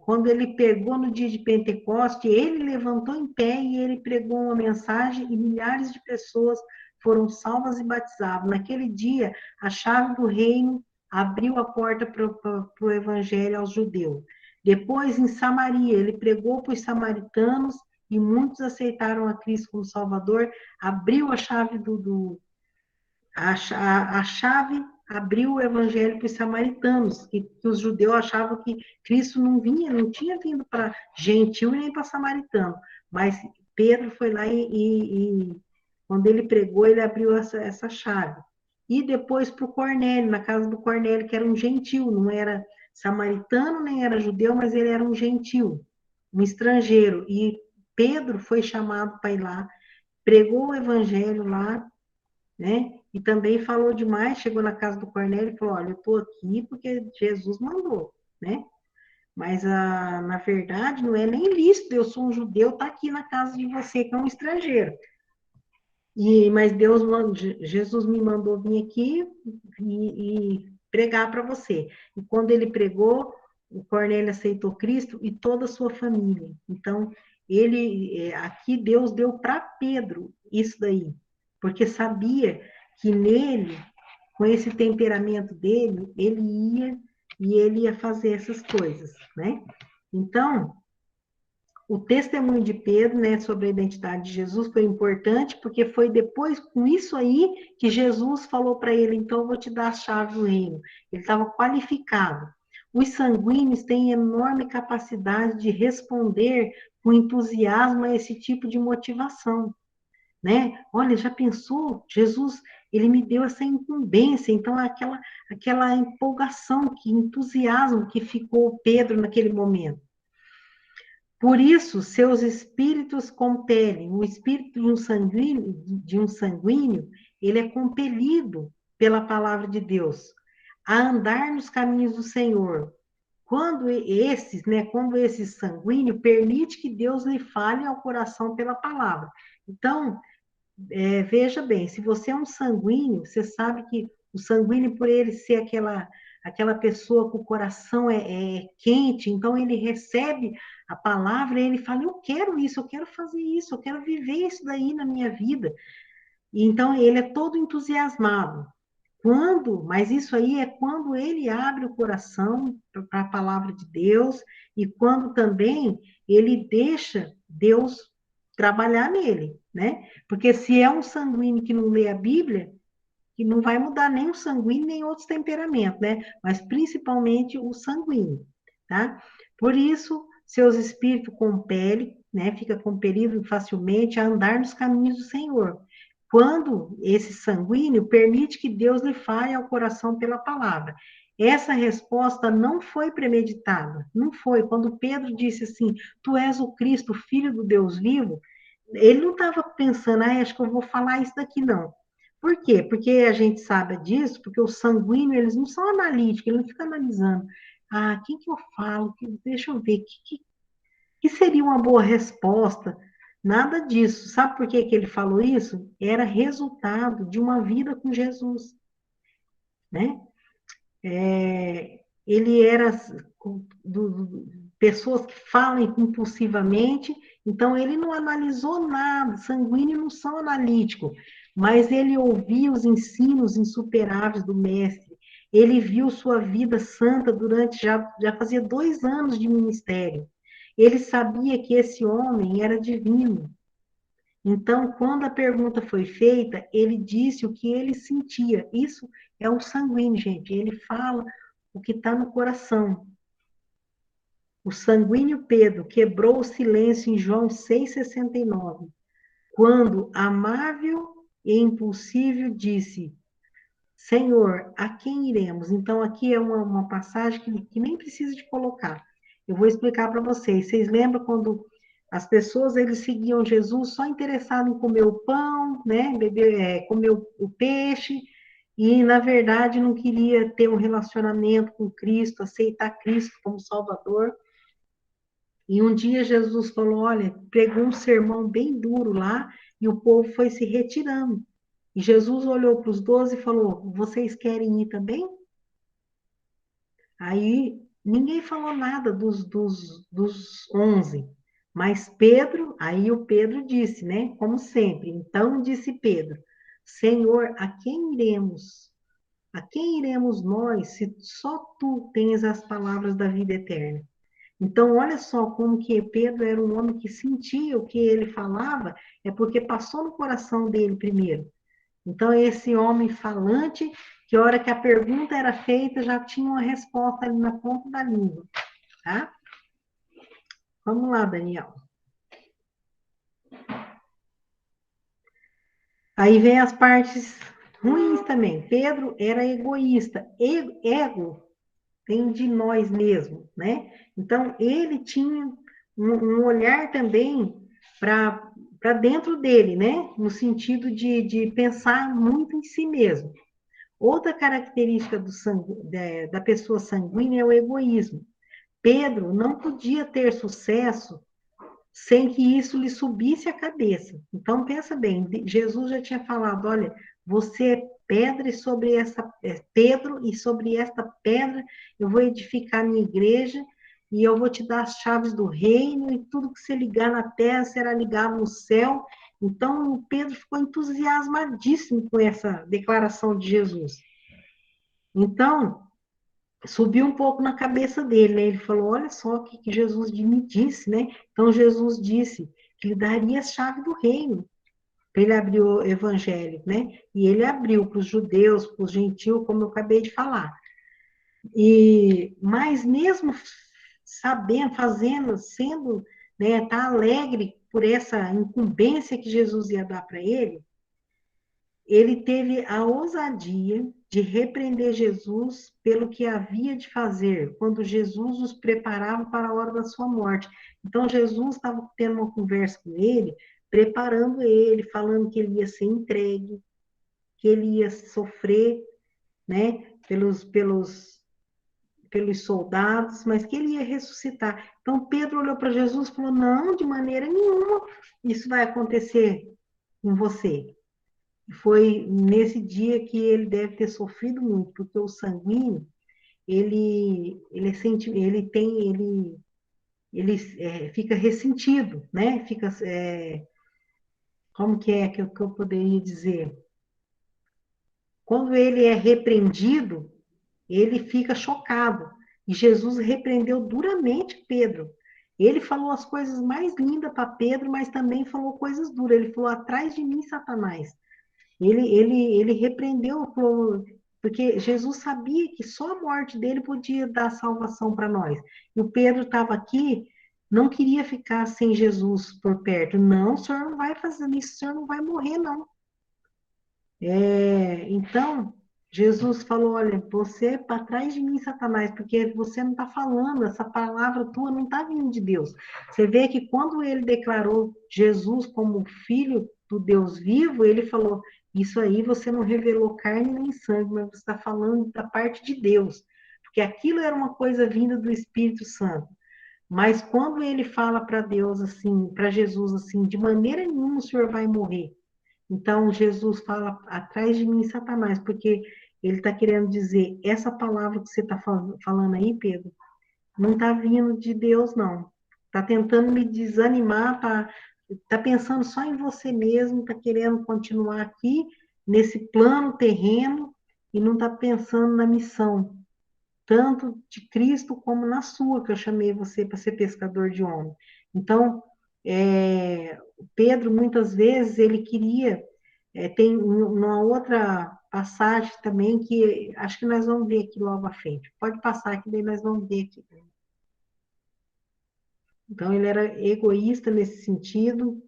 Quando ele pegou no dia de Pentecoste, ele levantou em pé e ele pregou uma mensagem, e milhares de pessoas foram salvas e batizadas. Naquele dia, a chave do reino abriu a porta para o evangelho aos judeus. Depois, em Samaria, ele pregou para os samaritanos e muitos aceitaram a Cristo como Salvador, abriu a chave a chave abriu o evangelho para os samaritanos, que os judeus achavam que Cristo não tinha vindo para gentil e nem para samaritano, mas Pedro foi lá e quando ele pregou, ele abriu essa chave. E depois para o Cornélio, na casa do Cornélio, que era um gentil, não era samaritano, nem era judeu, mas ele era um gentil, um estrangeiro. E Pedro foi chamado para ir lá, pregou o evangelho lá, né? E também falou demais, chegou na casa do Cornélio e falou, olha, eu estou aqui porque Jesus mandou, né? Mas, na verdade, não é nem lícito, eu sou um judeu, tá aqui na casa de você, que é um estrangeiro. Mas Jesus me mandou vir aqui e pregar para você. E quando ele pregou, o Cornélio aceitou Cristo e toda a sua família. Então, aqui Deus deu para Pedro isso daí, porque sabia que nele, com esse temperamento dele, ele ia fazer essas coisas, né? Então, o testemunho de Pedro, né, sobre a identidade de Jesus foi importante, porque foi depois, com isso aí, que Jesus falou para ele, então eu vou te dar a chave do reino. Ele estava qualificado. Os sanguíneos têm enorme capacidade de responder com entusiasmo a esse tipo de motivação, né? Olha, já pensou? Jesus, ele me deu essa incumbência, então aquela empolgação, que entusiasmo que ficou Pedro naquele momento. Por isso, seus espíritos compelem. O espírito de um sanguíneo, ele é compelido pela palavra de Deus a andar nos caminhos do Senhor. Quando esse sanguíneo permite que Deus lhe fale ao coração pela palavra. Então, veja bem, se você é um sanguíneo, você sabe que o sanguíneo, por ele ser aquela pessoa com o coração quente, então ele recebe a palavra e ele fala, eu quero isso, eu quero fazer isso, eu quero viver isso daí na minha vida. E então ele é todo entusiasmado. Mas isso aí é quando ele abre o coração para a palavra de Deus e quando também ele deixa Deus trabalhar nele, né? Porque se é um sanguíneo que não lê a Bíblia, que não vai mudar nem o sanguíneo, nem outros temperamentos, né? Mas principalmente o sanguíneo, tá? Por isso, seus espíritos compelem, né? Fica compelido facilmente a andar nos caminhos do Senhor. Quando esse sanguíneo permite que Deus lhe fale ao coração pela palavra. Essa resposta não foi premeditada, não foi. Quando Pedro disse assim, tu és o Cristo, filho do Deus vivo, ele não estava pensando, acho que eu vou falar isso daqui, não. Por quê? Porque a gente sabe disso, porque os sanguíneos, eles não são analíticos, eles não ficam analisando. Quem que eu falo? Deixa eu ver, que seria uma boa resposta? Nada disso. Sabe por que ele falou isso? Era resultado de uma vida com Jesus, né? Ele era pessoas que falam impulsivamente, então ele não analisou nada, sanguíneos não são analíticos, mas ele ouvia os ensinos insuperáveis do mestre, ele viu sua vida santa já fazia 2 anos de ministério, ele sabia que esse homem era divino. Então, quando a pergunta foi feita, ele disse o que ele sentia. Isso é um sanguíneo, gente. Ele fala o que está no coração. O sanguíneo Pedro quebrou o silêncio em João 6,69, quando, amável e impulsivo, disse, Senhor, a quem iremos? Então, aqui é uma passagem que nem precisa de colocar. Eu vou explicar para vocês. Vocês lembram quando as pessoas, eles seguiam Jesus só interessados em comer o pão, né? Comer o peixe, e, na verdade, não queria ter um relacionamento com Cristo, aceitar Cristo como Salvador. E um dia Jesus falou, olha, pregou um sermão bem duro lá, e o povo foi se retirando. E Jesus olhou para os 12 e falou, vocês querem ir também? Aí, ninguém falou nada dos 11. Mas Pedro, aí o Pedro disse, né? Como sempre. Então disse Pedro, Senhor, a quem iremos? A quem iremos nós, se só tu tens as palavras da vida eterna? Então, olha só como que Pedro era um homem que sentia o que ele falava, é porque passou no coração dele primeiro. Então, esse homem falante, que a hora que a pergunta era feita, já tinha uma resposta ali na ponta da língua, tá? Vamos lá, Daniel. Aí vem as partes ruins também. Pedro era egoísta. Ego vem de nós mesmos, né? Então, ele tinha um olhar também para dentro dele, né? No sentido de pensar muito em si mesmo. Outra característica da pessoa sanguínea é o egoísmo. Pedro não podia ter sucesso sem que isso lhe subisse a cabeça. Então, pensa bem, Jesus já tinha falado, olha, você é pedra e sobre essa, Pedro, e sobre esta pedra eu vou edificar minha igreja, e eu vou te dar as chaves do reino, e tudo que você ligar na terra será ligado no céu. Então, Pedro ficou entusiasmadíssimo com essa declaração de Jesus. Então, subiu um pouco na cabeça dele, né? Ele falou, olha só o que Jesus me disse, né? Então, Jesus disse que lhe daria a chave do reino, para ele abrir o evangelho, né? E ele abriu para os judeus, para os gentios, como eu acabei de falar. Mas mesmo sabendo, fazendo, sendo, né, tá alegre por essa incumbência que Jesus ia dar para ele teve a ousadia de repreender Jesus pelo que havia de fazer, quando Jesus os preparava para a hora da sua morte. Então, Jesus estava tendo uma conversa com ele, preparando ele, falando que ele ia ser entregue, que ele ia sofrer, né, pelos soldados, mas que ele ia ressuscitar. Então, Pedro olhou para Jesus e falou, não, de maneira nenhuma isso vai acontecer com você. Foi nesse dia que ele deve ter sofrido muito, porque o sanguíneo, ele fica ressentido, né? Fica, como que eu poderia dizer? Quando ele é repreendido, ele fica chocado. E Jesus repreendeu duramente Pedro. Ele falou as coisas mais lindas para Pedro, mas também falou coisas duras. Ele falou, atrás de mim, Satanás. Ele repreendeu, porque Jesus sabia que só a morte dele podia dar salvação para nós. E o Pedro estava aqui, não queria ficar sem Jesus por perto. Não, o senhor não vai fazer isso, o senhor não vai morrer, não. Então, Jesus falou, olha, você é para trás de mim, Satanás, porque você não está falando, essa palavra tua não está vindo de Deus. Você vê que quando ele declarou Jesus como filho do Deus vivo, ele falou, isso aí você não revelou carne nem sangue, mas você está falando da parte de Deus, porque aquilo era uma coisa vinda do Espírito Santo. Mas quando ele fala para Deus assim, para Jesus assim, de maneira nenhuma o senhor vai morrer. Então, Jesus fala, atrás de mim, Satanás, porque ele está querendo dizer, essa palavra que você está falando aí, Pedro, não está vindo de Deus, não. Está tentando me desanimar, tá pensando só em você mesmo, está querendo continuar aqui, nesse plano terreno, e não está pensando na missão, tanto de Cristo como na sua, que eu chamei você para ser pescador de homem. Então, Pedro, muitas vezes, ele queria, tem uma outra passagem também, que acho que nós vamos ver aqui logo à frente. Pode passar que daí nós vamos ver aqui. Então, ele era egoísta nesse sentido.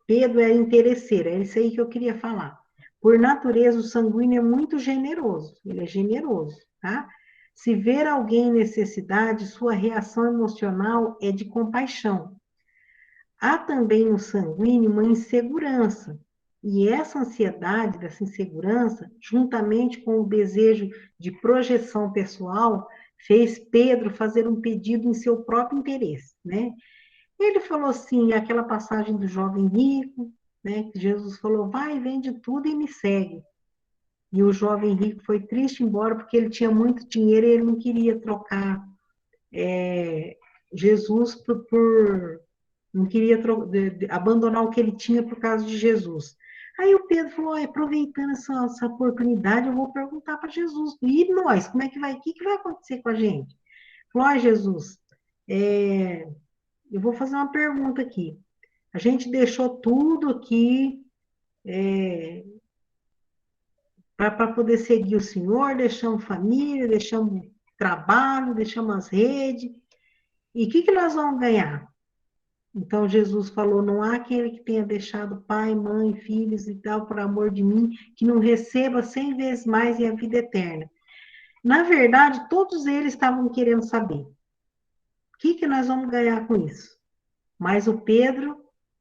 Pedro era interesseiro, é isso aí que eu queria falar. Por natureza, o sanguíneo é muito generoso, ele é generoso, tá? Se ver alguém em necessidade, sua reação emocional é de compaixão. Há também no sanguíneo uma insegurança, e essa ansiedade dessa insegurança, juntamente com o desejo de projeção pessoal, fez Pedro fazer um pedido em seu próprio interesse, né? Ele falou assim, aquela passagem do jovem rico, né? Que Jesus falou, vai, vende tudo e me segue. E o jovem rico foi triste embora porque ele tinha muito dinheiro e ele não queria trocar Jesus não queria abandonar o que ele tinha por causa de Jesus. Aí o Pedro falou, aproveitando essa oportunidade, eu vou perguntar para Jesus, e nós, como é que vai, o que vai acontecer com a gente? Falou, Jesus, eu vou fazer uma pergunta aqui. A gente deixou tudo aqui para poder seguir o Senhor, deixamos família, deixamos trabalho, deixamos as redes, e o que nós vamos ganhar? Então Jesus falou, não há aquele que tenha deixado pai, mãe, filhos e tal, por amor de mim, que não receba 100 vezes mais e a vida eterna. Na verdade, todos eles estavam querendo saber, o que nós vamos ganhar com isso? Mas o Pedro, o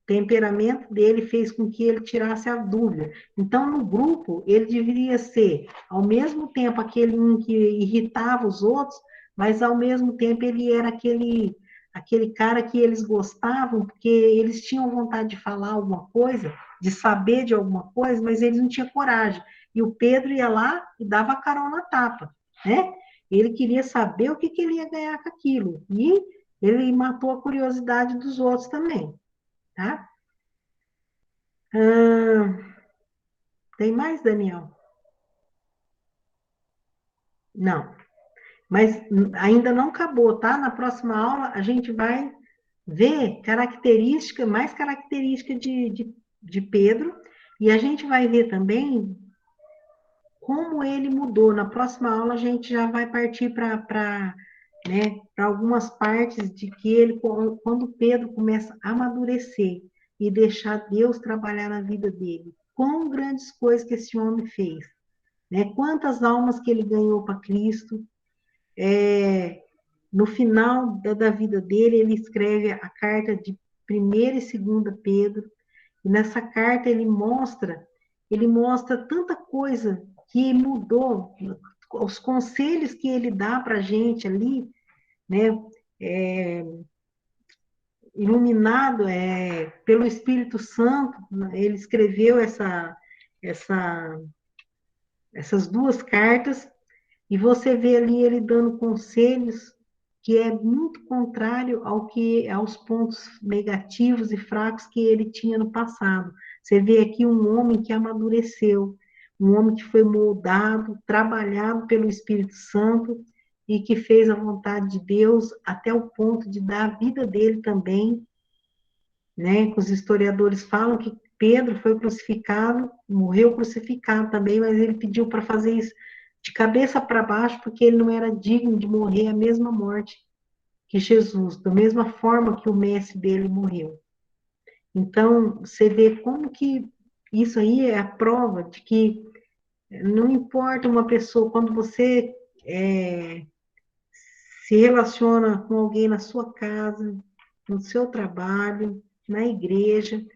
temperamento dele fez com que ele tirasse a dúvida. Então, no grupo, ele deveria ser, ao mesmo tempo, aquele que irritava os outros, mas, ao mesmo tempo, ele era aquele cara que eles gostavam, porque eles tinham vontade de falar alguma coisa, de saber de alguma coisa, mas eles não tinham coragem. E o Pedro ia lá e dava a carona na tapa, né? Ele queria saber o que ele ia ganhar com aquilo. E ele matou a curiosidade dos outros também, tá? Tem mais, Daniel? Não. Mas ainda não acabou, tá? Na próxima aula a gente vai ver mais característica de Pedro, e a gente vai ver também como ele mudou. Na próxima aula a gente já vai partir para algumas partes de que ele, quando Pedro começa a amadurecer e deixar Deus trabalhar na vida dele, quão grandes coisas que esse homem fez, né? Quantas almas que ele ganhou para Cristo. No final da vida dele, ele escreve a carta de 1ª e 2ª Pedro, e nessa carta ele mostra tanta coisa que mudou, os conselhos que ele dá para a gente ali, né? Iluminado pelo Espírito Santo, ele escreveu essas 2 cartas, e você vê ali ele dando conselhos que é muito contrário aos pontos negativos e fracos que ele tinha no passado. Você vê aqui um homem que amadureceu, um homem que foi moldado, trabalhado pelo Espírito Santo e que fez a vontade de Deus até o ponto de dar a vida dele também, né? Os historiadores falam que Pedro foi crucificado, morreu crucificado também, mas ele pediu para fazer isso de cabeça para baixo, porque ele não era digno de morrer a mesma morte que Jesus, da mesma forma que o mestre dele morreu. Então, você vê como que isso aí é a prova de que não importa uma pessoa, quando você se relaciona com alguém na sua casa, no seu trabalho, na igreja,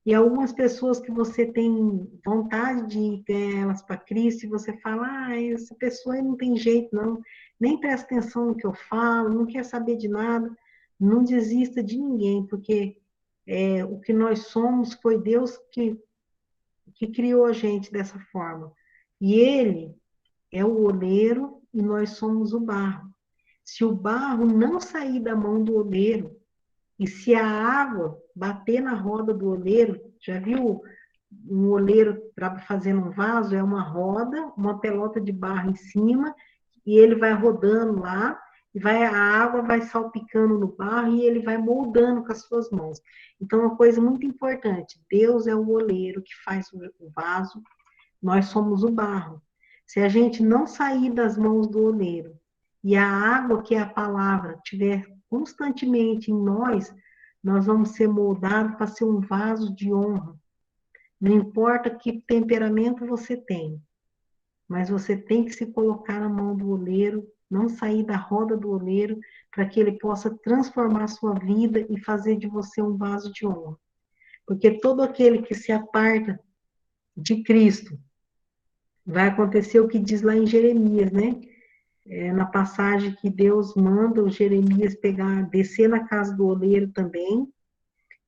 e algumas pessoas que você tem vontade de ganhar elas para Cristo, e você fala, essa pessoa aí não tem jeito, não, nem presta atenção no que eu falo, não quer saber de nada, não desista de ninguém, porque o que nós somos foi Deus que criou a gente dessa forma. E Ele é o oleiro e nós somos o barro. Se o barro não sair da mão do oleiro, e se a água bater na roda do oleiro, já viu um oleiro fazendo um vaso? É uma roda, uma pelota de barro em cima, e ele vai rodando lá, e a água vai salpicando no barro, e ele vai moldando com as suas mãos. Então, uma coisa muito importante, Deus é o oleiro que faz o vaso, nós somos o barro. Se a gente não sair das mãos do oleiro, e a água, que é a palavra, estiver constantemente em nós vamos ser moldados para ser um vaso de honra. Não importa que temperamento você tem, mas você tem que se colocar na mão do oleiro, não sair da roda do oleiro, para que ele possa transformar a sua vida e fazer de você um vaso de honra. Porque todo aquele que se aparta de Cristo, vai acontecer o que diz lá em Jeremias, né? Na passagem que Deus manda o Jeremias descer na casa do oleiro também,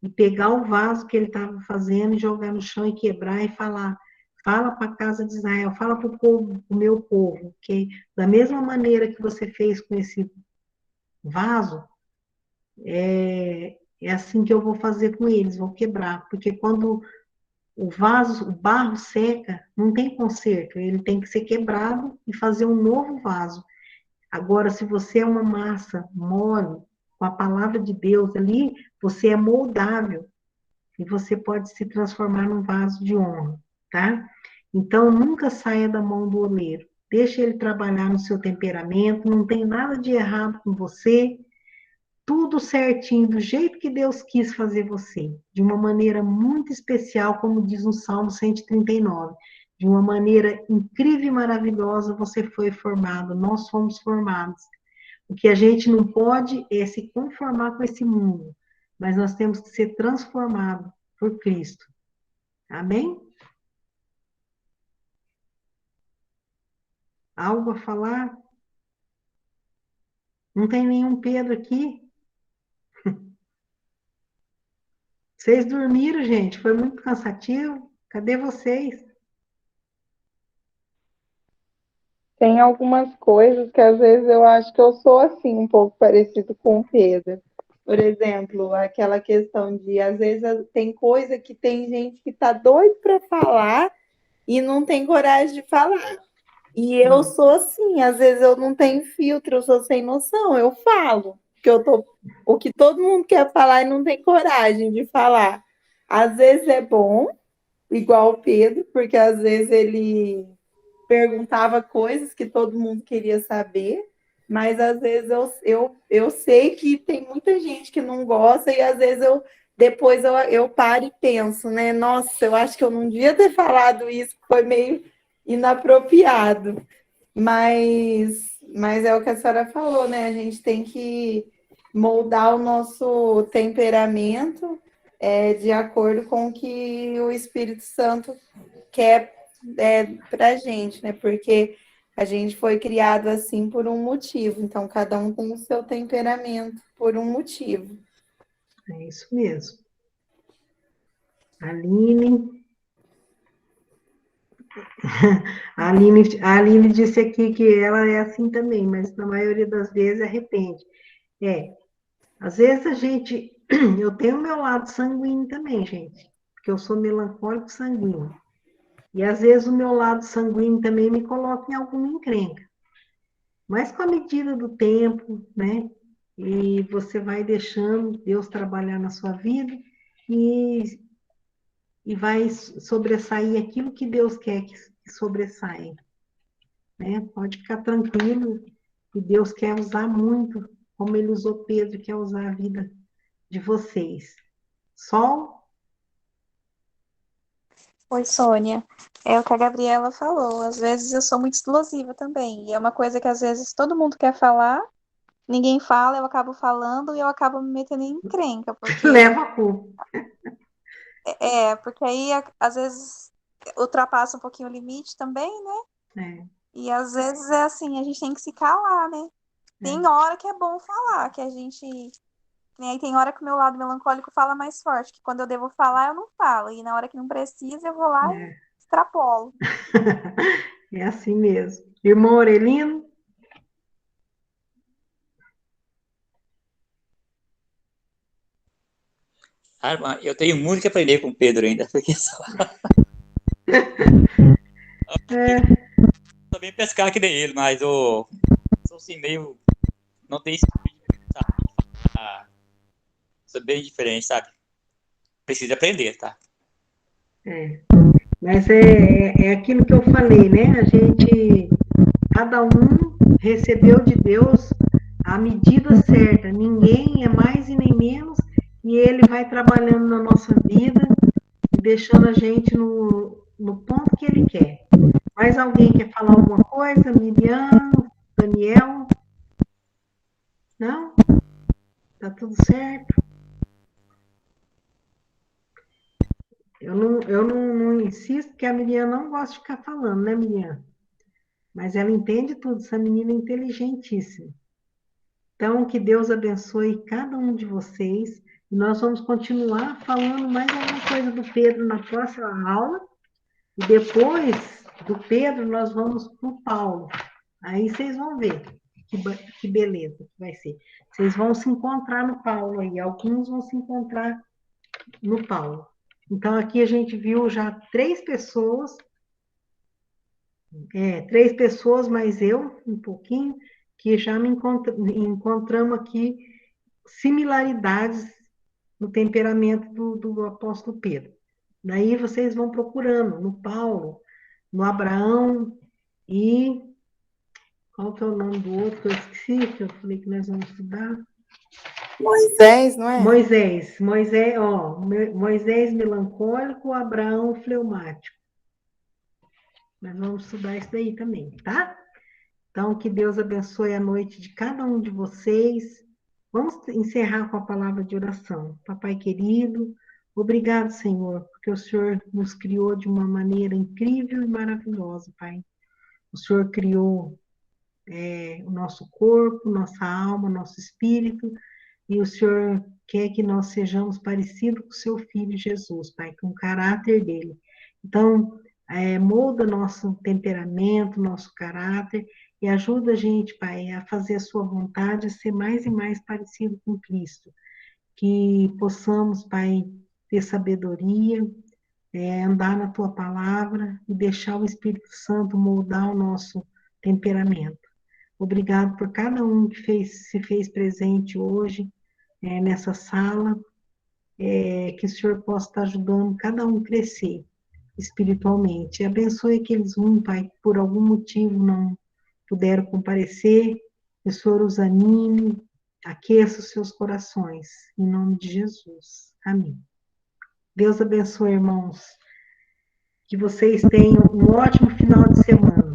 e pegar o vaso que ele estava fazendo e jogar no chão e quebrar e fala para a casa de Israel, fala para o povo, o meu povo, que da mesma maneira que você fez com esse vaso, é assim que eu vou fazer com eles, vou quebrar, porque quando o vaso, o barro seca, não tem conserto, ele tem que ser quebrado e fazer um novo vaso. Agora, se você é uma massa mole, com a palavra de Deus ali, você é moldável e você pode se transformar num vaso de honra, tá? Então, nunca saia da mão do oleiro. Deixe ele trabalhar no seu temperamento, não tem nada de errado com você, tudo certinho, do jeito que Deus quis fazer você, de uma maneira muito especial, como diz no Salmo 139. De uma maneira incrível e maravilhosa, você foi formado, nós fomos formados. O que a gente não pode é se conformar com esse mundo, mas nós temos que ser transformados por Cristo. Amém? Algo a falar? Não tem nenhum Pedro aqui? Vocês dormiram, gente? Foi muito cansativo? Cadê vocês? Tem algumas coisas que às vezes eu acho que eu sou assim, um pouco parecido com o Pedro. Por exemplo, aquela questão de, às vezes, tem coisa que tem gente que tá doido para falar e não tem coragem de falar. E eu sou assim, às vezes eu não tenho filtro, eu sou sem noção, eu falo. O que todo mundo quer falar e não tem coragem de falar. Às vezes é bom, igual o Pedro, porque às vezes ele perguntava coisas que todo mundo queria saber, mas às vezes eu sei que tem muita gente que não gosta e às vezes depois eu paro e penso, né? Nossa, eu acho que eu não devia ter falado isso, foi meio inapropriado. Mas é o que a senhora falou, né? A gente tem que moldar o nosso temperamento de acordo com o que o Espírito Santo quer para a gente, né? Porque a gente foi criado assim por um motivo. Então, cada um tem o seu temperamento por um motivo. É isso mesmo. Aline. A Aline disse aqui que ela é assim também, mas na maioria das vezes arrepende. Às vezes a gente. Eu tenho o meu lado sanguíneo também, gente, porque eu sou melancólico sanguíneo. E às vezes o meu lado sanguíneo também me coloca em alguma encrenca. Mas com a medida do tempo, né? E você vai deixando Deus trabalhar na sua vida e vai sobressair aquilo que Deus quer que sobressaia. Né? Pode ficar tranquilo que Deus quer usar muito, como Ele usou Pedro, quer usar a vida de vocês. Sol? Oi, Sônia. É o que a Gabriela falou. Às vezes eu sou muito explosiva também. E é uma coisa que às vezes todo mundo quer falar, ninguém fala, eu acabo falando e eu acabo me metendo em encrenca, porque Leva a culpa. porque aí às vezes ultrapassa um pouquinho o limite também, né? É, E às vezes é assim, a gente tem que se calar, né? Tem hora que é bom falar, que a gente. Né, e tem hora que o meu lado melancólico fala mais forte, que quando eu devo falar, eu não falo. E na hora que não precisa, eu vou lá e é. extrapolo. É assim mesmo. Irmão Aurelino? Ah, eu tenho muito que aprender com o Pedro ainda, porque só sou bem pescar que nem ele, mas eu sou assim meio. Não tem espírito, sabe? Ah, sou bem diferente, sabe? Precisa aprender, tá? Mas é aquilo que eu falei, né? Cada um recebeu de Deus a medida certa. Ninguém é mais e nem menos, e Ele vai trabalhando na nossa vida e deixando a gente no ponto que Ele quer. Mais alguém quer falar alguma coisa? Miriam, Daniel? Não? Tá tudo certo? Eu não insisto, porque a Miriam não gosta de ficar falando, né, Miriam? Mas ela entende tudo, essa menina é inteligentíssima. Então, que Deus abençoe cada um de vocês. E nós vamos continuar falando mais alguma coisa do Pedro na próxima aula. E depois do Pedro, nós vamos para o Paulo. Aí vocês vão ver que beleza que vai ser. Vocês vão se encontrar no Paulo aí, alguns vão se encontrar no Paulo. Então, aqui a gente viu já 3 pessoas, mais eu, um pouquinho, que já encontramos aqui similaridades no temperamento do apóstolo Pedro. Daí vocês vão procurando no Paulo, no Abraão e... Qual que é o nome do outro que eu esqueci, que eu falei que nós vamos estudar? Moisés, não é? Moisés, Moisés melancólico, Abraão fleumático. Nós vamos estudar isso daí também, tá? Então, que Deus abençoe a noite de cada um de vocês. Vamos encerrar com a palavra de oração. Papai querido, obrigado, Senhor, porque o Senhor nos criou de uma maneira incrível e maravilhosa, Pai. O Senhor criou o nosso corpo, nossa alma, nosso espírito, e o Senhor quer que nós sejamos parecidos com o seu Filho Jesus, Pai, com o caráter dele. Então, molda nosso temperamento, nosso caráter, e ajuda a gente, Pai, a fazer a sua vontade, a ser mais e mais parecido com Cristo. Que possamos, Pai, ter sabedoria, andar na Tua palavra e deixar o Espírito Santo moldar o nosso temperamento. Obrigado por cada um que se fez presente hoje nessa sala, que o Senhor possa estar ajudando cada um a crescer espiritualmente. E abençoe aqueles Pai, que por algum motivo não puderam comparecer, que o Senhor os anime, aqueça os seus corações, em nome de Jesus. Amém. Deus abençoe, irmãos. Que vocês tenham um ótimo final de semana.